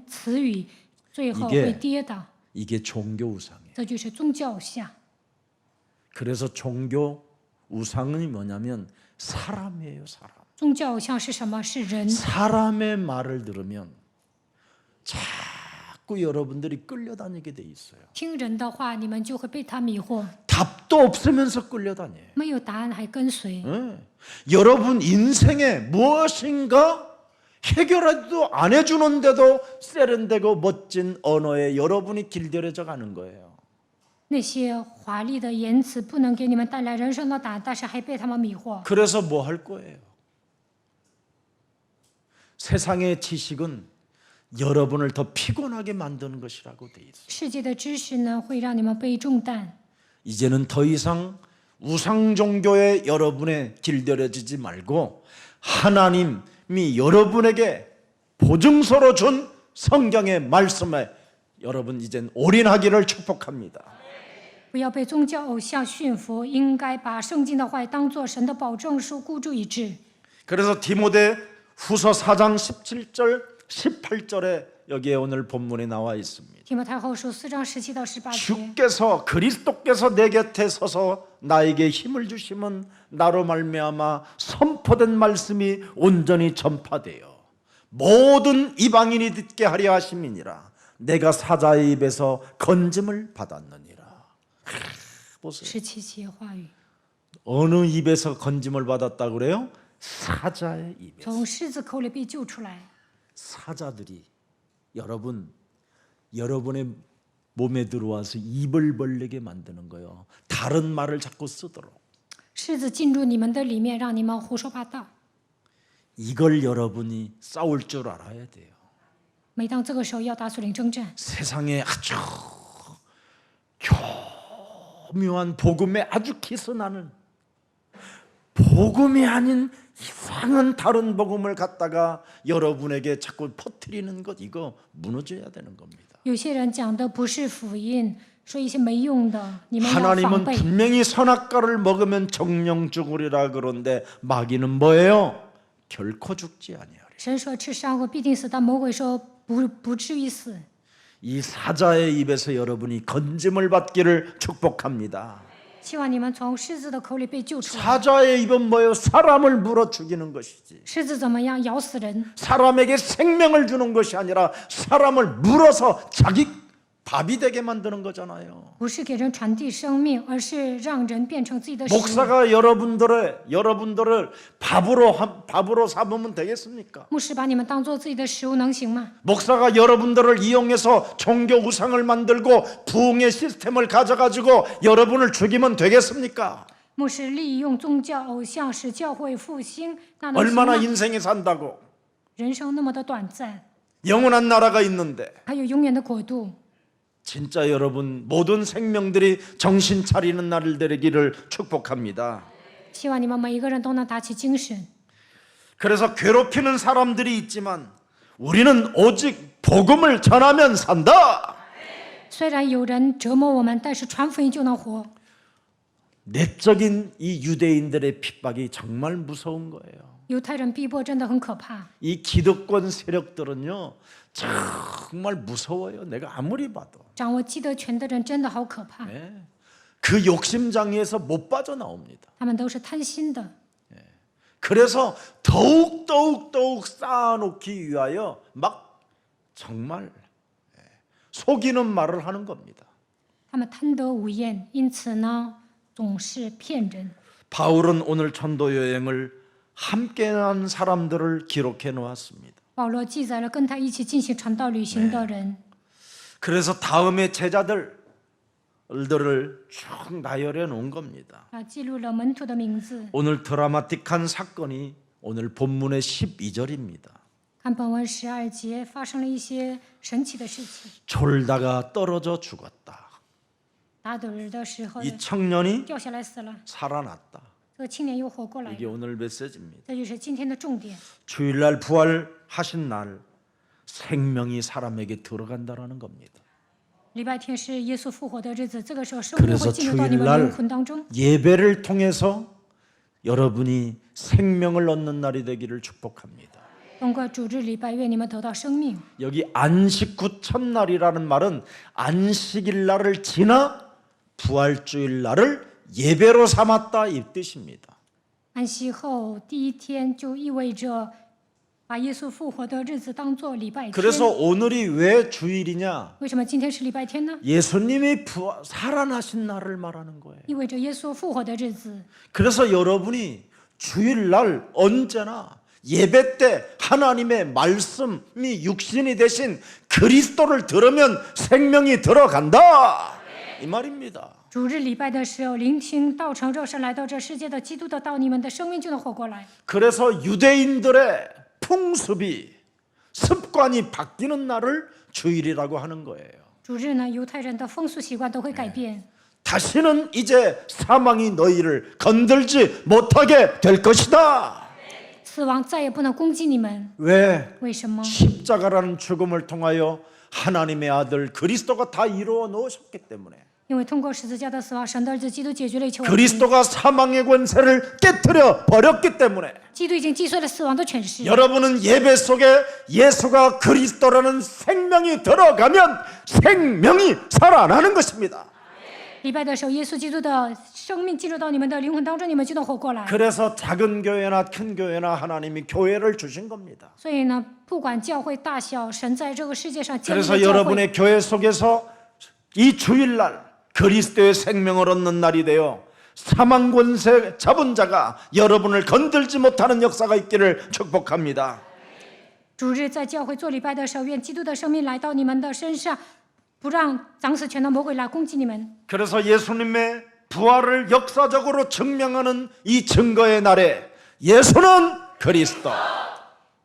词语，最后 이게 会跌倒。 이게 종교 우상이에요. 这就是宗教下， 그래서 종교 우상이 뭐냐면 사람이에요, 사람. 宗教偶像是什么？是人。 사람의 말을 들으면 자꾸 여러분들이 끌려다니게 돼 있어요. 听人的话，你们就会被他迷惑， 답도 없으면서 끌려다녀요. 没有答案还跟随。 여러분 인생에 무엇인가 해결하지도 안 해주는데도 세련되고 멋진 언어에 여러분이 길들여져 가는 거예요. 那些华丽的言辞不能给你们带来人生的答案，但是还被他们迷惑。 그래서 뭐 할 거예요? 세상의 지식은 여러분을 더 피곤하게 만드는 것이라고 돼 있어요. 世界的知识呢，会让你们背重担。 이제는 더 이상 우상 종교에 여러분에 길들여지지 말고 하나님이 여러분에게 보증서로 준 성경의 말씀에 여러분 이젠 올인하기를 축복합니다. 不要被宗教偶像驯服，应该把圣经的话语当作神的保证书，孤注一掷。 그래서 디모데 후서 4장 17절 18절에 여기에 오늘 본문에 나와 있습니다. 提摩太后书4章17到18节。 주께서 그리스도께서 내 곁에 서서 나에게 힘을 주심은 나로 말미암아 선포된 말씀이 온전히 전파되어 모든 이방인이 듣게 하려 하심이니라. 내가 사자의 입에서 건짐을 받았느니라. 보세요. 17节话语， 어느 입에서 건짐을 받았다고 그래요? 사자의 입에서. 从狮子口里被救出来。 사자들이 여러분의 몸에 들어와서 입을 벌리게 만드는 거예요. 다른 말을 자꾸 쓰도록. 狮子进入你们的里面，让你们胡说八道。 이걸 여러분이 싸울 줄 알아야 돼요. 每当这个时候要打属灵征战， 세상에 아주 교묘한 복음에 아주 기스나는 복음이 아닌 이상한 다른 복음을 갖다가 여러분에게 자꾸 퍼뜨리는 것, 이거 무너져야 되는 겁니다. 有些人讲的不是福音，说一些没用的，你们要防 하나님은 备。 분명히 선악과를 먹으면 정령 죽으리라 그런데 마귀는 뭐예요? 결코 죽지 아니하리. 神说吃善果必定死，但魔鬼说不至于死。 이 사자의 입에서 여러분이 건짐을 받기를 축복합니다. 希望你们从狮子的口里被救出来。 사자의 입은 뭐예요? 사람을 물어 죽이는 것이지. 狮子怎么样？咬死人。 사람에게 생명을 주는 것이 아니라 사람을 물어서 자기 밥이 되게 만드는 거잖아요. 不是给人传递生命，而是让人变成自己的食物。 목사가 여러분들을 밥으로 삼으면 되겠습니까? 牧师把你们当做自己的食物，能行吗？ 목사가 여러분들을 이용해서 종교 우상을 만들고 부흥의 시스템을 가져가지고 여러분을 죽이면 되겠습니까? 牧师利用宗教偶像使教会复兴，那能行 얼마나 吗？ 인생이 산다고? 人生那么的短暂， 영원한 나라가 있는데. 还有永远的国度。 진짜 여러분 모든 생명들이 정신 차리는 날을 되기를 축복합니다. 希望你们每一个人都能打起精神。 그래서 괴롭히는 사람들이 있지만 우리는 오직 복음을 전하면 산다. 虽然有人折磨我们，但是传福音就能活。 내적인 이 유대인들의 핍박이 정말 무서운 거예요. 犹太人逼迫真的很可怕， 이 기득권 세력들은요 정말 무서워요. 내가 아무리 봐도. 掌握既得权的人真的好可怕， 그 욕심장애에서 못 빠져나옵니다. 他们都是贪心的， 그래서 더욱 쌓아놓기 위하여 막 정말 속이는 말을 하는 겁니다. 他们贪得无厌，因此呢，总是骗人。 바울은 오늘 전도 여행을 함께한 사람들을 기록해 놓았습니다. 保罗记载了跟他一起进行传道旅行的人， 그래서 다음에 제자들을 쭉 나열해 놓은 겁니다. 记录了门徒的名字。 오늘 드라마틱한 사건이 오늘 본문의 12절입니다. 看本文12节发生了一些神奇的事情。 졸다가 떨어져 죽었다. 打盹的时候 이 청년이 掉下来死了， 살아났다. 这个青年又活过来 이게 了。 오늘 메시지입니다. 这就是今天的重点。 주일날 부활하신 날 생명이 사람에게 들어간다라는 겁니다. 礼拜天是耶稣复活的日子，这个时候生命 그래서 会进入到你们 주일날 灵魂当中。 예배를 통해서 여러분이 생명을 얻는 날이 되기를 축복합니다. 通过主日礼拜，愿你们得到生命。 여기 안식 첫날이라는 말은 안식일 날을 지나 부활주일 날을 예배로 삼았다 이 뜻입니다. 安息后第一天就意味着把耶稣复活的日子当作礼拜天。 그래서 오늘이 왜 주일이냐? 为什么今天是礼拜天呢？ 예수님이 살아나신 날을 말하는 거예요. 意味着耶稣复活的日子。 그래서 여러분이 주일날 언제나 예배 때 하나님의 말씀이 육신이 되신 그리스도를 들으면 생명이 들어간다 이 말입니다. 主日礼拜的时候，聆听道成肉身来到这世界的基督的道，你们的生命就能活过来。 그래서 유대인들의 풍습이 습관이 바뀌는 날을 주일이라고 하는 거예요. 主日呢，犹太人的风俗习惯都会改变。 다시는 이제 사망이 너희를 건들지 못하게 될 것이다. 死亡再也不能攻击你们。 왜? 为什么？ 십자가라는 죽음을 통하여 하나님의 아들 그리스도가 다 이루어 놓으셨기 때문에 因为通过十字架的死亡，神的儿子基督解决了一切问题。 그리스도가 사망의 권세를 깨뜨려 버렸기 때문에 基督已经击碎了死亡的权势。 여러분은 예배 속에 예수가 그리스도라는 생명이 들어가면 생명이 살아나는 것입니다. 礼拜的时候，耶稣基督的生命进入到你们的灵魂当中，你们就能活过来。 그래서 작은 교회나 큰 교회나 하나님이 교회를 주신 겁니다. 所以呢，不管教会大小，神在这个世界上建立 그래서 了教会。 여러분의 교회 속에서 이 주일날 그리스도의 생명을 얻는 날이 되어 사망 권세 잡은 자가 여러분을 건들지 못하는 역사가 있기를 축복합니다. 主日在教会做礼拜的时候，愿基督的生命来到你们的身上，不让掌死权的魔鬼来攻击你们。 그래서 예수님의 부활을 역사적으로 증명하는 이 증거의 날에 예수는 그리스도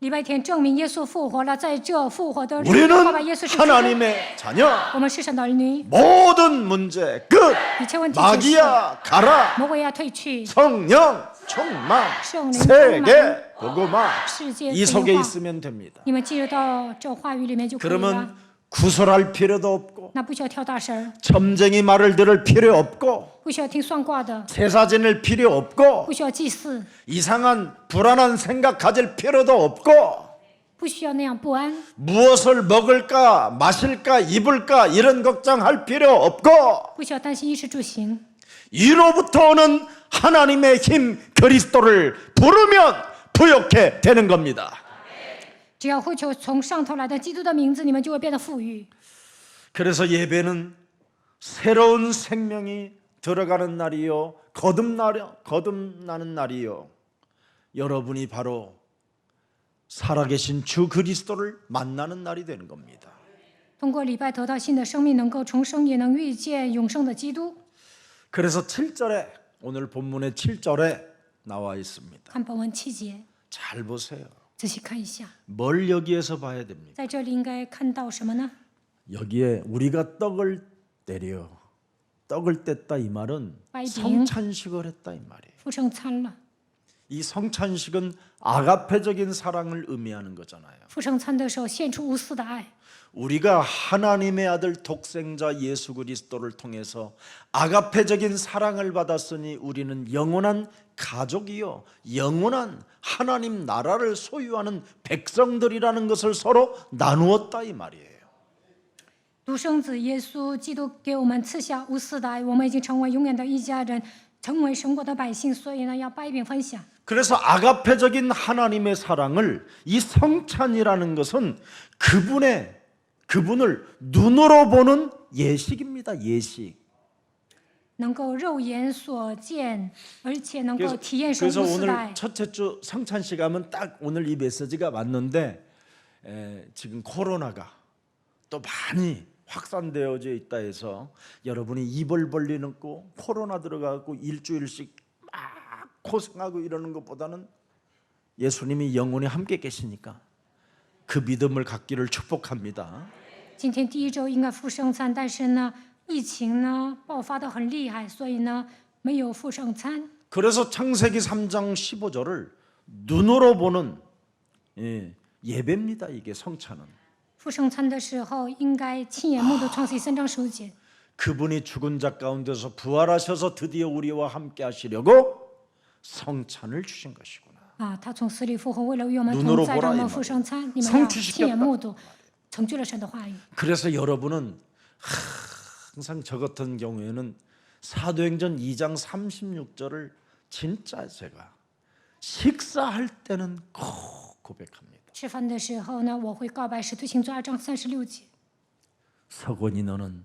礼拜天证明耶稣复活了，在这复活的日子， 우리는 告白耶稣是基督， 하나님의 자녀 我们是神的儿女， 모든 문제 끝 一切问题解决， 마귀야 가라 魔鬼要退去， 성령 충만 성령 세계 복음화 世界 이 变 속에 化。 있으면 됩니다. 你们进入到这话语里面就可以了 그러면 ， 구설할 필요도 없고 那不需要跳大神儿， 점쟁이 말을 들을 필요 없고 不需要听算卦的， 제사지낼 필요 없고 不需要祭祀， 이상한 불안한 생각 가질 필요도 없고 不需要那样不安， 무엇을 먹을까 마실까 입을까 이런 걱정할 필요 없고 不需要担心衣食住行。 이로부터 오는 하나님의 힘 그리스도를 부르면 부욕해 되는 겁니다. 只要呼求从上头来的基督的名字，你们就会变得富裕。 그래서 예배는 새로운 생명이 들어가는 날이요 거듭나는 날이요 여러분이 바로 살아계신 주 그리스도를 만나는 날이 되는 겁니다. 通过礼拜得到新的生命，能够重生，也能遇见永生的基督。 그래서 7절에 오늘 본문의 7절에 나와 있습니다. 看本文7节， 잘 보세요. 仔细看一下， 뭘 여기에서 봐야 됩니까? 在这里应该看到什么呢？ 여기에 우리가 떡을 때려 떡을 뗐다 이 말은 빠이빙. 성찬식을 했다 이 말이에요. 复圣餐了。 이 성찬식은 아가페적인 사랑을 의미하는 거잖아요. 复圣餐的时候献出无私的爱， 우리가 하나님의 아들 독생자 예수 그리스도를 통해서 아가페적인 사랑을 받았으니 우리는 영원한 가족이요 영원한 하나님 나라를 소유하는 백성들이라는 것을 서로 나누었다 이 말이에요. 独生子耶稣基督给我们赐下无私的爱，我们已经成为永远的一家人，成为神国的百姓，所以呢，要掰饼分享。 그래서 아가페적인 하나님의 사랑을 이 성찬이라는 것은 그분을 눈으로 보는 예식입니다. 예식. 能够肉眼所见，而且能够体验神 그래서 无私的 오늘 爱。 첫째 주 성찬식 하면 딱 오늘 이 메시지가 맞는데 지금 코로나가 또 많이 확산되어져 있다 해서 여러분이 입을 벌리고 코로나 들어가고 일주일씩 막 고생하고 이러는 것보다는 예수님이 영원히 함께 계시니까 그 믿음을 갖기를 축복합니다. 今天第一周应该复圣餐，但是呢，疫情呢爆发的很厉害，所以呢没有复圣餐。 그래서 창세기 3장 15절을 눈으로 보는 예배입니다. 이게 성찬은. 复圣餐的时候，应该亲眼目睹创世记3章15节。 그분이 죽은 자 가운데서 부활하셔서 드디어 우리와 함께 하시려고 성찬을 주신 것이구나. 啊，他从死里复活，为了与我们 눈으로 同在， 보라 让我 이 们 말이에요 复圣餐，你们要 성취시켰다 亲眼目睹，成就了神的话语。 그래서 여러분은 항상 저 같은 경우에는 사도행전 2장 36절을 진짜 제가 식사할 때는 꼭 고백합니다. 吃饭的时候呢，我会告白《使徒行传》2章36节。 서건이 너는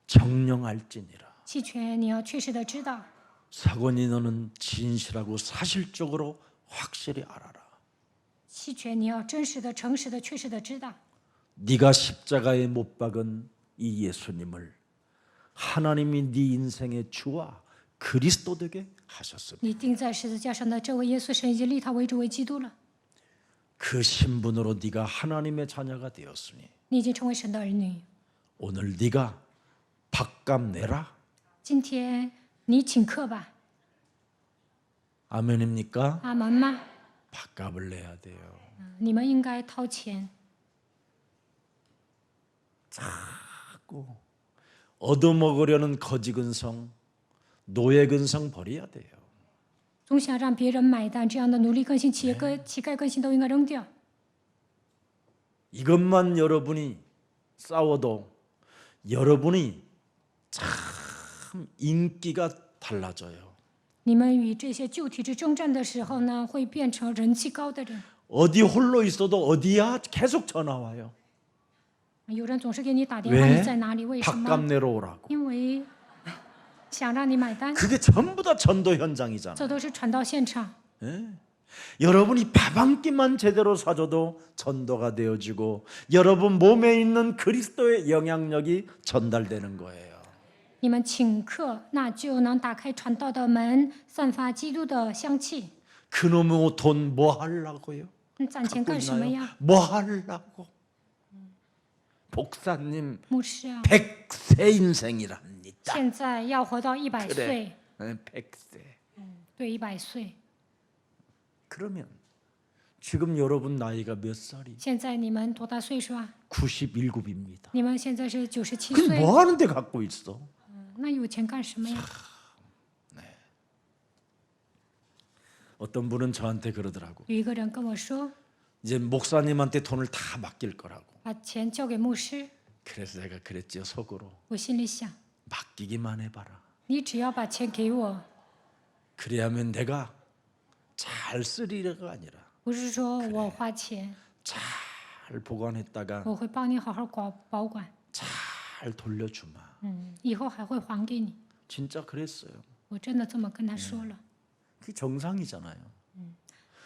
정령할지니라. 弃权你要确实的知道， 서건이 너는 진실하고 사실적으로 확실히 알아라. 弃权你要真实的、诚实的、确实的知道， 네가 십자가에 못 박은 이 예수님을 하나님이 네 인생의 주와 그리스도 되게 하셨습니다. 你钉在十字架上的这位耶稣，神已经立他为主为基督了。 그 신분으로 네가 하나님의 자녀가 되었으니 你已经成为神的儿女。 오늘 네가 밥값 내라. 今天你请客吧， 아멘입니까? 阿门吗？ 밥값을 내야 돼요. 你们应该掏钱。 자꾸 얻어먹으려는 거지근성, 노예근성 버려야 돼요. 总想让别人买单，这样的奴隶个性、乞丐个性都应该扔掉。 이것만 여러분이 싸워도 여러분이 참 인기가 달라져요. 你们与这些旧体制征战的时候呢，会变成人气高的人。 어디 홀로 있어도 어디야 계속 전화 와요. 有人总是给你打电话，你 왜? 在哪里？为什 밥값 么？ 내러 오라고. 因为想让你买单， 그게 전부 다 전도 현장이잖아. 这都是传道现场。 여러분이 밥 한 끼만 제대로 사줘도 전도가 되어지고 여러분 몸에 있는 그리스도의 영향력이 전달되는 거예요. 你们请客，那就能打开传道的门，散发基督的香气。 그놈의 돈 뭐 하려고요? 你攒钱干什么呀？ 뭐 하려고? 목사님 牧师啊， 100세 인생이랍니다. 现在要活到100岁， 100세. 对100岁。 그러면 지금 여러분 나이가 몇 살이? 现在你们多大岁数啊？ 97입니다. 你们现在是97 그럼 岁， 뭐 하는데 갖고 있어? 那有钱干什么呀？ 어떤 분은 저한테 그러더라고. 有一个人跟我说， 이제 목사님한테 돈을 다 맡길 거라고. 把钱交给牧师。 그래서 내가 그랬지요 속으로. 我心里想， 맡기기만 해봐라. 你只要把钱给我， 그래야면 내가 잘 쓰리라가 아니라 不是说我花钱， 잘 보관했다가 我会帮你好好保管， 잘 돌려주마. 以后还会还给你。 진짜 그랬어요. 我真的这么跟他说了， 그게 정상이잖아요.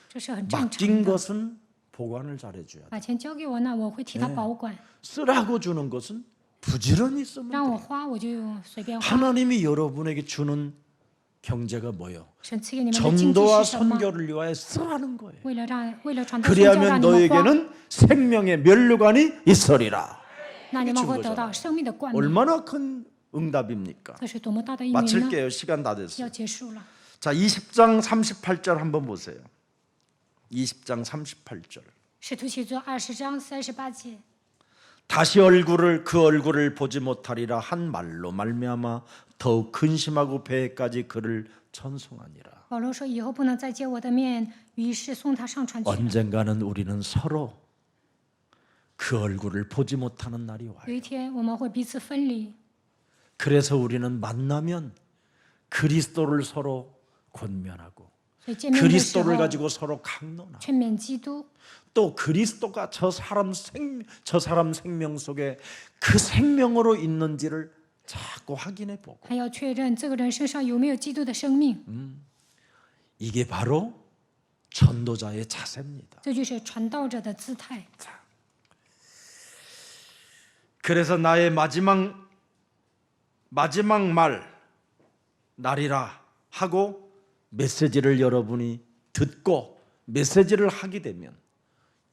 这是很正常 맡긴 的。 것은 보관을 잘해줘야 돼. 把钱交给我呢，我会替他保管； 쓰라고 주는 것은 부지런히 쓰면 让我 돼. 花，我就随便花。 하나님이 여러분에게 주는 경제가 뭐요? 神赐给你们的经济 전도와 是什么？ 선교를 위하여 쓰라는 거예요. 为了传道宣教， 그리하면 让你们花， 너에게는 생명의 면류관이 있으리라. 那你们会得到生命的冠冕。 얼마나 큰 응답입니까? 这是多么大的一名呢！ 마칠게요. 시간 다 要 됐어요. 结束了。 자, 20장 38절 한번 보세요. 20장 38절. 使徒行传20章38节， 다시 그 얼굴을 보지 못하리라 한 말로 말미암아 더욱 근심하고 배에까지 그를 천송하니라. 保罗说：“以后不能再见我的面。”于是送他上船去了。 언젠가는 우리는 서로 그 얼굴을 보지 못하는 날이 와요. 有一天我们会彼此分离， 그래서 우리는 만나면 그리스도를 서로 권면하고 所以见面的时 그리스도를 候 가지고 서로 강론하고 劝勉基督， 또 그리스도가 저 사람 생명 속에 그 생명으로 있는지를 자꾸 확인해 보고 还要确认这个人身上有没有基督的生命。 이게 바로 전도자의 자세입니다. 这就是传道者的姿态。 그래서 나의 마지막 말 날이라 하고 메시지를 여러분이 듣고 메시지를 하게 되면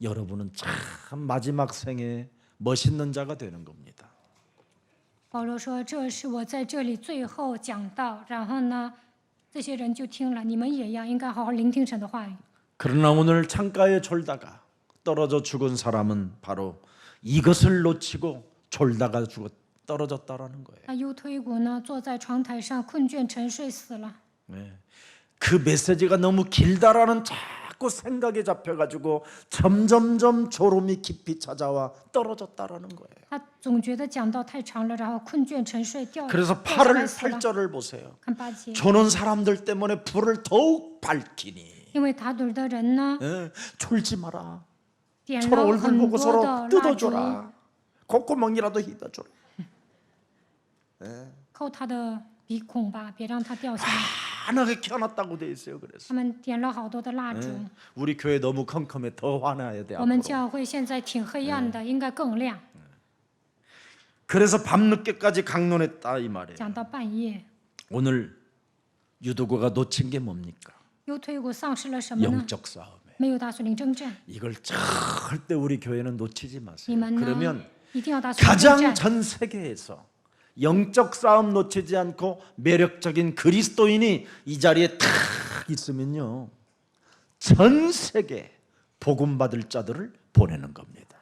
여러분은 참 마지막 생에 멋있는 자가 되는 겁니다. 保罗说：“这是我在这里最后讲道。”然后呢，这些人就听了，你们也要应该好好聆听神的话语。 그러나 오늘 창가에 졸다가 떨어져 죽은 사람은 바로 이것을 놓치고 졸다가 떨어졌다라는 거예요. 那犹推古呢，坐在窗台上困倦沉睡死了。 네. 그 메시지가 너무 길다라는 자꾸 생각에 잡혀가지고 점점점 졸음이 깊이 찾아와 떨어졌다라는 거예요. 他总觉得讲道太长了，然后困倦沉睡，掉 그래서 掉下来 8을 死了。 8절을 보세요. 看8节， 조는 사람들 때문에 불을 더욱 밝히니 因为打盹的人呢， 졸지 마라. 点 서로 了 얼굴 很 보고 多 서로 的蜡烛， 뜯어줘라. 콧구멍이라도 휘어줘라. 抠他的鼻孔吧，别让它掉下来。 환하게 켜놨다고 돼 있어요. 그래서 他们点了好多的蜡烛。 우리 교회 너무 컴컴해. 더 환해야 돼. 我们 앞으로. 教会现在挺黑暗的，应该更亮。 그래서 밤늦게까지 강론했다 이 말이에요. 讲到半夜， 오늘 유도구가 놓친 게 뭡니까? 犹推古丧失了什么呢？ 영적 싸움에. 没有大属灵征战。 이걸 절대 우리 교회는 놓치지 你 마세요. 们呢 그러면 ，一定要大属灵征 가장 战。 전 세계에서 영적 싸움 놓치지 않고 매력적인 그리스도인이 이 자리에 탁 있으면요, 전 세계 복음 받을 자들을 보내는 겁니다.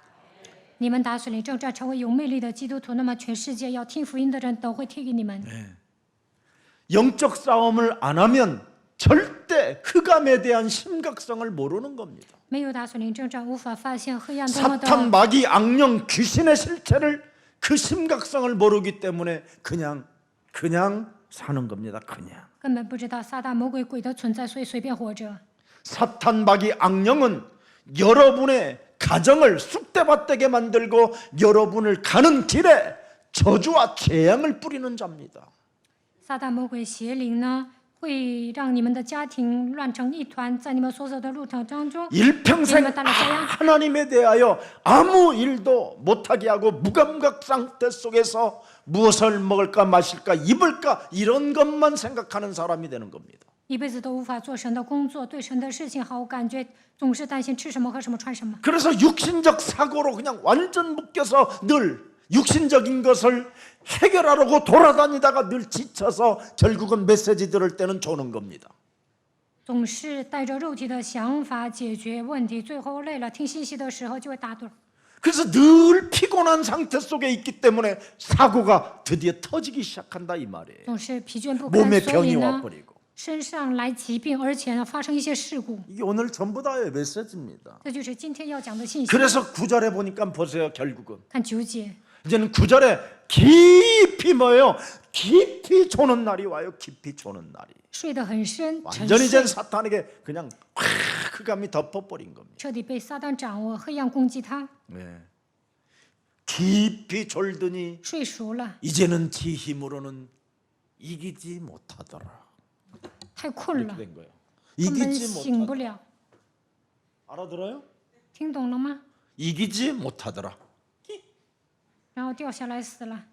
你们打属灵征战，成为有魅力的基督徒，那么全世界要听福音的人都会听给你们。 영적 싸움을 안 하면 절대 흑암에 대한 심각성을 모르는 겁니다. 没有打属灵征战，无法发现黑暗多么 사탄, 的 마귀, 악령, 귀신의 실체를 그 심각성을 모르기 때문에 그냥 사는 겁니다. 그냥. 根本不知道撒旦、魔鬼、鬼的存在，所以随便活着。 사탄, 마귀, 악령은 여러분의 가정을 쑥대밭되게 만들고 여러분을 가는 길에 저주와 재앙을 뿌리는 자입니다. 撒旦、魔鬼、邪灵呢，会让你们的家庭乱成一团，在你们所走的路程当中， 일평생 예수님을 따라 자야. 하나님에 대하여 아무 일도 못하게 하고 무감각 상태 속에서 무엇을 먹을까 마실까 입을까 이런 것만 생각하는 사람이 되는 겁니다. 一辈子都无法做神的工作，对神的事情毫无感觉，总是担心吃什么、喝什么、穿什么。 그래서 육신적 사고로 그냥 완전 묶여서 늘 육신적인 것을 해결하려고 돌아다니다가 늘 지쳐서 결국은 메시지 들을 때는 조는 겁니다. 总是带着肉体的想法解决问题，最后累了，听信息的时候就会打盹。 그래서 늘 피곤한 상태 속에 있기 때문에 사고가 드디어 터지기 시작한다 이 말이에요. 总是疲倦不堪， 몸에 所 병이 以呢， 와버리고. 身上来疾病，而且呢，发生一些事故。 이게 오늘 전부 다의 메시지입니다. 这就是今天要讲的信息。 그래서 9절에 보니까 보세요. 결국은 看9节， 이제는 9절에 깊이 뭐예요? 깊이 조는 날이 와요. 깊이 조는 날이. 睡得很深，沉 완전히 이제 睡， 사탄에게 그냥 확 흑암이 덮어버린 겁니다. 彻底被撒旦掌握，黑暗攻击他， 네. 깊이 졸더니 睡熟了， 이제는 지 힘으로는 이기지 못하더라. 太困了 이렇게 ，된 거예요. 根本 이기지 醒不 못하더라. 了。 알아들어요? 听懂了吗？ 이기지 못하더라. 然后掉下来死了，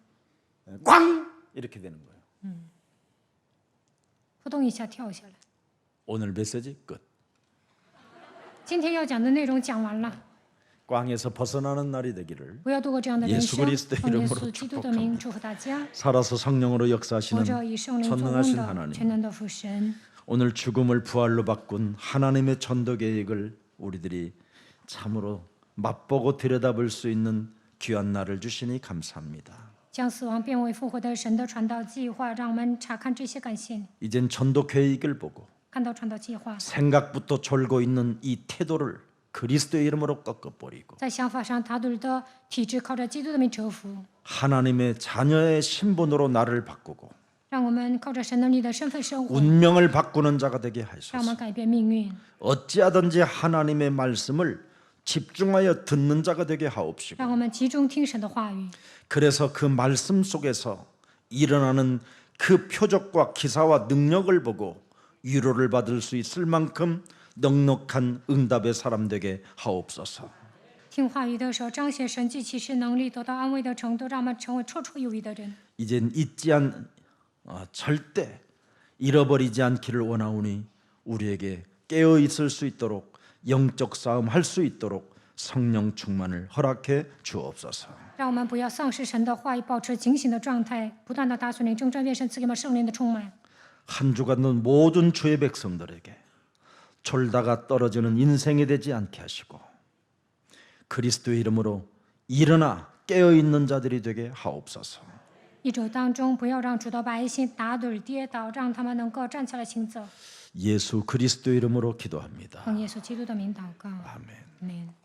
꽝 이렇게 되는 거예요. 扑通一下跳下来。 오늘 메시지 끝. 今天要讲的内容讲完了， 꽝에서 벗어나는 날이 되기를 不要度过这样的人 예수 生。 그리스도의 奉耶 이름으로 稣基督的名祝福大家， 살아서 성령으로 活 역사하시는 着以圣灵做工 전능하신 的 하나님. 全能的父神。 오늘 죽음을 부활로 바꾼 하나님의 전도 계획을 우리들이 참으로 맛보고 들여다볼 수 있는 귀한 날을 주시니 감사합니다. 将死亡变为复活的神的传道计划，让我们查看这些，感谢你。 이젠 전도 계획을 보고 看到传道计划， 생각부터 졸고 있는 이 태도를 그리스도의 이름으로 꺾어버리고 在想法上打盹的体质，靠着基督的名折服， 하나님의 자녀의 신분으로 나를 바꾸고 让我们靠着神能力的身份生活， 운명을 바꾸는 자가 되게 让我 하소서. 们改变命运。 어찌하든지 하나님의 말씀을 집중하여 듣는 자가 되게 하옵시고 让我们集中听神的话语， 그래서 그 말씀 속에서 일어나는 그 표적과 기사와 능력을 보고 위로를 받을 수 있을 만큼 넉넉한 응답의 사람 되게 하옵소서. 听话语的时候彰显神迹奇事能力，得到安慰的程度，让我们成为绰绰有余的人。 이젠 절대 잃어버리지 않기를 원하오니 우리에게 깨어 있을 수 있도록 영적 싸움 할 수 있도록 성령 충만을 허락해 주옵소서. 让我们不要丧失神的话语，保持警醒的状态，不断的打属灵征战，愿神赐给我们圣灵的充满。 한 주간은 모든 주의 백성들에게 졸다가 떨어지는 인생이 되지 않게 하시고 그리스도의 이름으로 일어나 깨어 있는 자들이 되게 하옵소서. 一周当中，不要让主的百姓打盹跌倒，让他们能够站起来行走。 예수 그리스도 이름으로 기도합니다. 奉耶稣基督的名祷告， 아멘. 阿门。